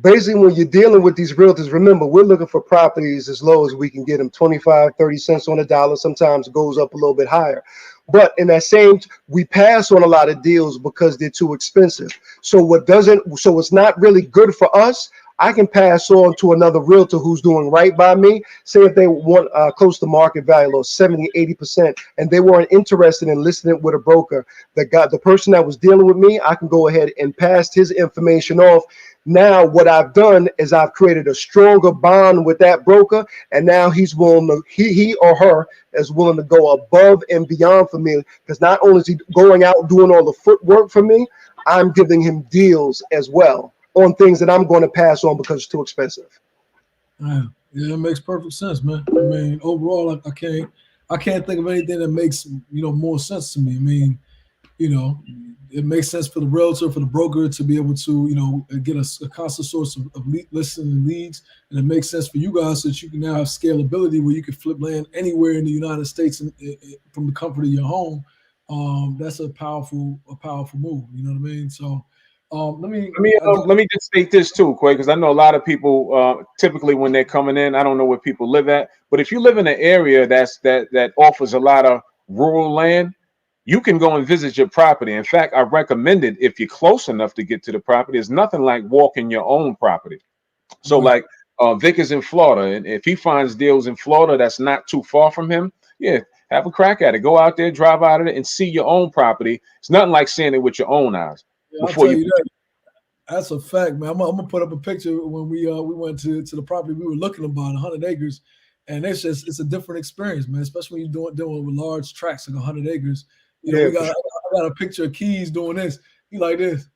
Basically, when you're dealing with these realtors, remember, we're looking for properties as low as we can get them, 25, 30 cents on the dollar. Sometimes it goes up a little bit higher. But in that same, we pass on a lot of deals because they're too expensive. So it's not really good for us. I can pass on to another realtor who's doing right by me. Say if they want close to market value, or 70, 80%, and they weren't interested in listing it with a broker. The person that was dealing with me, I can go ahead and pass his information off. Now, what I've done is I've created a stronger bond with that broker, and now he's willing to, he or her is willing to go above and beyond for me, because not only is he going out doing all the footwork for me, I'm giving him deals as well on things that I'm going to pass on because it's too expensive. Yeah, it makes perfect sense, man. I mean, overall, I can't think of anything that makes more sense to me. I mean, it makes sense for the realtor, for the broker to be able to get a constant source of listings and leads, and it makes sense for you guys so that you can now have scalability where you can flip land anywhere in the United States from the comfort of your home. That's a powerful move. You know what I mean? So. Let me just state this too, Quay, because I know a lot of people typically when they're coming in, I don't know where people live at, but if you live in an area that offers a lot of rural land, you can go and visit your property. In fact, I recommend it if you're close enough to get to the property. It's nothing like walking your own property. So like Vic is in Florida, and if he finds deals in Florida that's not too far from him, have a crack at it. Go out there, drive out of it, and see your own property. It's nothing like seeing it with your own eyes. I'll tell you that's a fact, man. I'm gonna put up a picture when we went to the property we were looking about 100 acres, and it's a different experience, man. Especially when you're dealing with large tracts like 100 acres. I got a picture of Keys doing this, He like this,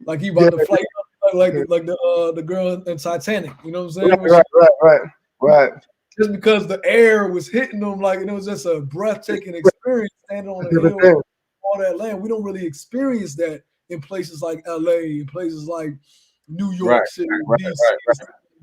like he about to fight, like the girl in Titanic. You know what I'm saying? Right. Just because the air was hitting them, like, and it was just a breathtaking experience standing on a hill, all that land. We don't really experience that in places like LA, in places like New York City, DC.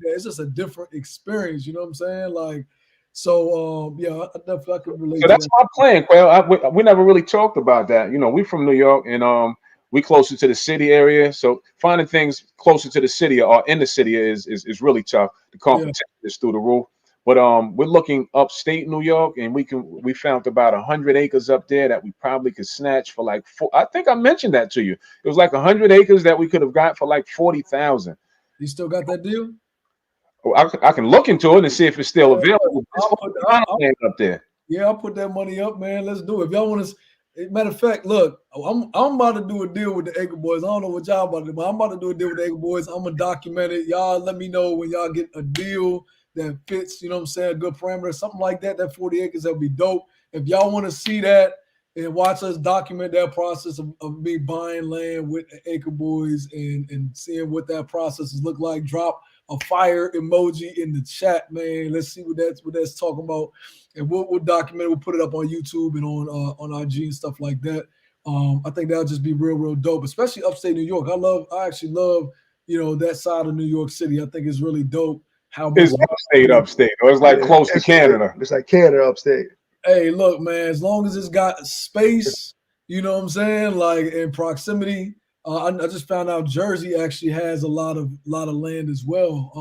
It's just a different experience. You know what I'm saying? Like, so yeah, I definitely can relate. So that's my plan, Quail. We never really talked about that. You know, we from New York, and we closer to the city area. So finding things closer to the city or in the city is really tough. The competition is through the roof. But we're looking upstate New York, and we found about 100 acres up there that we probably could snatch for like I think I mentioned that to you. It was like 100 acres that we could have got for like 40,000. You still got that deal? I can look into it and see if it's still available. Up there. Yeah, I'll put that money up, man. Let's do it. If y'all want to. Matter of fact, look, I'm about to do a deal with the AcreBoyzz. I don't know what y'all about to do, but I'm about to do a deal with the AcreBoyzz. I'm gonna document it. Y'all let me know when y'all get a deal that fits, you know what I'm saying, a good parameter, something like that. That 40 acres, that'll be dope. If y'all want to see that and watch us document that process of me buying land with the AcreBoyzz and seeing what that process look like, drop a fire emoji in the chat, man. Let's see what that's talking about, and we'll document it. We'll put it up on YouTube and on IG and stuff like that. I think that'll just be real dope, especially upstate New York. I actually love that side of New York City. I think it's really dope. How much it's upstate, or it's like close to Canada. It's like Canada upstate. Hey, look, man, as long as it's got space, you know what I'm saying, like in proximity. I just found out Jersey actually has a lot of land as well.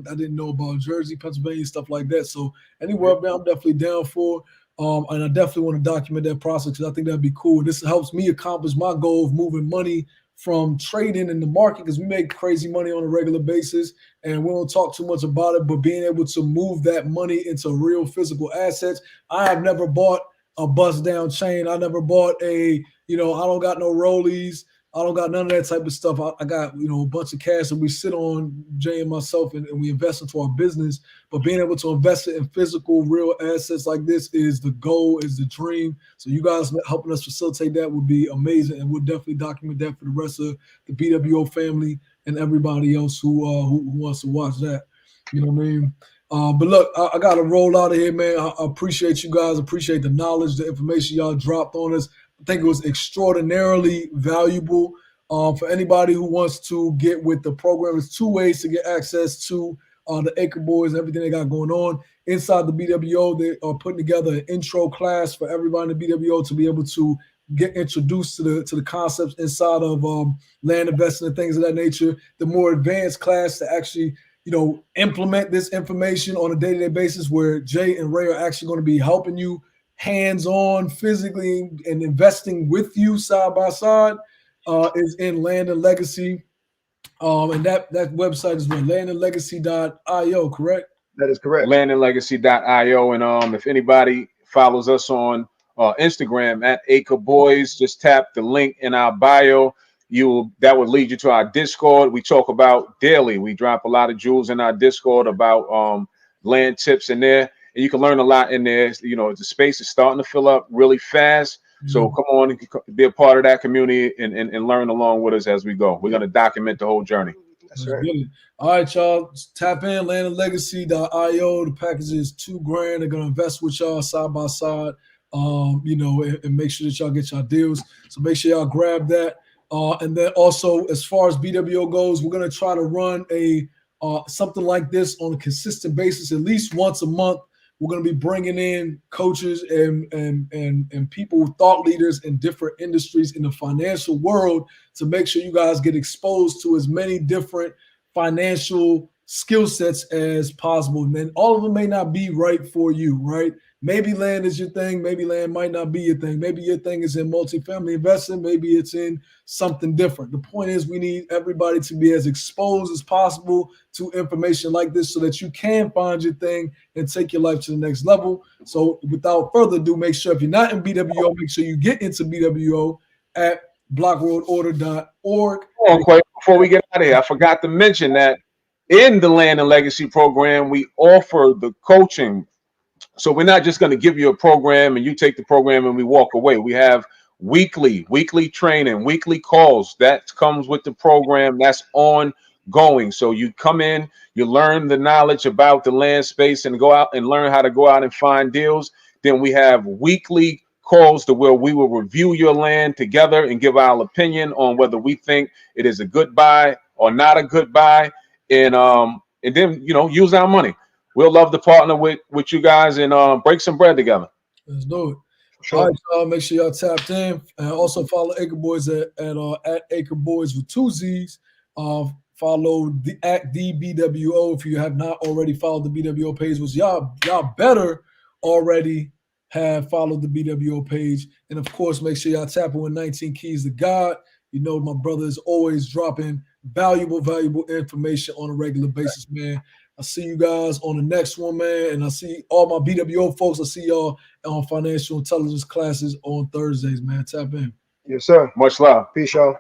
I didn't know about Jersey, Pennsylvania, stuff like that. So anywhere up there, I'm definitely down for. And I definitely want to document that process because I think that'd be cool. This helps me accomplish my goal of moving money from trading in the market, because we make crazy money on a regular basis and we don't talk too much about it, but being able to move that money into real physical assets. I have never bought a bust down chain. I never bought I don't got no rollies. I don't got none of that type of stuff. I got, a bunch of cash that we sit on, Jay and myself, and we invest into our business. But being able to invest it in physical, real assets like this is the goal, is the dream. So you guys helping us facilitate that would be amazing. And we'll definitely document that for the rest of the BWO family and everybody else who wants to watch that. You know what I mean? But look, I got to roll out of here, man. I appreciate you guys. Appreciate the knowledge, the information y'all dropped on us. I think it was extraordinarily valuable for anybody who wants to get with the program. There's 2 ways to get access to the AcreBoyzz and everything they got going on. Inside the BWO, they are putting together an intro class for everybody in the BWO to be able to get introduced to the concepts inside of land investing and things of that nature. The more advanced class to actually implement this information on a day-to-day basis, where Jay and Ray are actually going to be helping you hands-on, physically, and investing with you side by side, is in Land and Legacy. And that website is landandlegacy.io, correct? That is correct. Landandlegacy.io. And if anybody follows us on Instagram at AcreBoyzz, just tap the link in our bio. That would lead you to our Discord. We talk about daily. We drop a lot of jewels in our Discord about land tips in there. And you can learn a lot in there. The space is starting to fill up really fast. So come on and be a part of that community and learn along with us as we go. We're going to document the whole journey. That's right. All right, y'all. Tap in landandlegacy.io. The package is $2,000. They're going to invest with y'all side by side, and make sure that y'all get y'all deals. So make sure y'all grab that. And then also, as far as BWO goes, we're going to try to run something like this on a consistent basis, at least once a month. We're going to be bringing in coaches and people, thought leaders in different industries in the financial world to make sure you guys get exposed to as many different financial skill sets as possible. And then all of them may not be right for you, right? Maybe land is your thing. Maybe land might not be your thing. Maybe your thing is in multifamily investing. Maybe it's in something different. The point is, we need everybody to be as exposed as possible to information like this so that you can find your thing and take your life to the next level. So without further ado, make sure if you're not in BWO, make sure you get into BWO at blockworldorder.org. Before we get out of here, I forgot to mention that in the Land and Legacy program, we offer the coaching. So we're not just going to give you a program and you take the program and we walk away. We have weekly training, weekly calls. That comes with the program. That's ongoing. So you come in, you learn the knowledge about the land space and go out and learn how to go out and find deals. Then we have weekly calls to where we will review your land together and give our opinion on whether we think it is a good buy or not a good buy. And then, you know, use our money. We'll love to partner with you guys and break some bread together. Let's do it. Sure. All right, y'all. Make sure y'all tapped in, and also follow AcreBoyzz at AcreBoyzz with 2 Z's. Follow the at DBWO if you have not already followed the BWO page, which y'all better already have followed the BWO page. And of course, make sure y'all tap in with 19 Keys to God. You know, my brother is always dropping valuable information on a regular basis, man. I see you guys on the next one, man. And I see all my BWO folks. I see y'all on financial intelligence classes on Thursdays, man. Tap in. Yes, sir. Much love. Peace, y'all.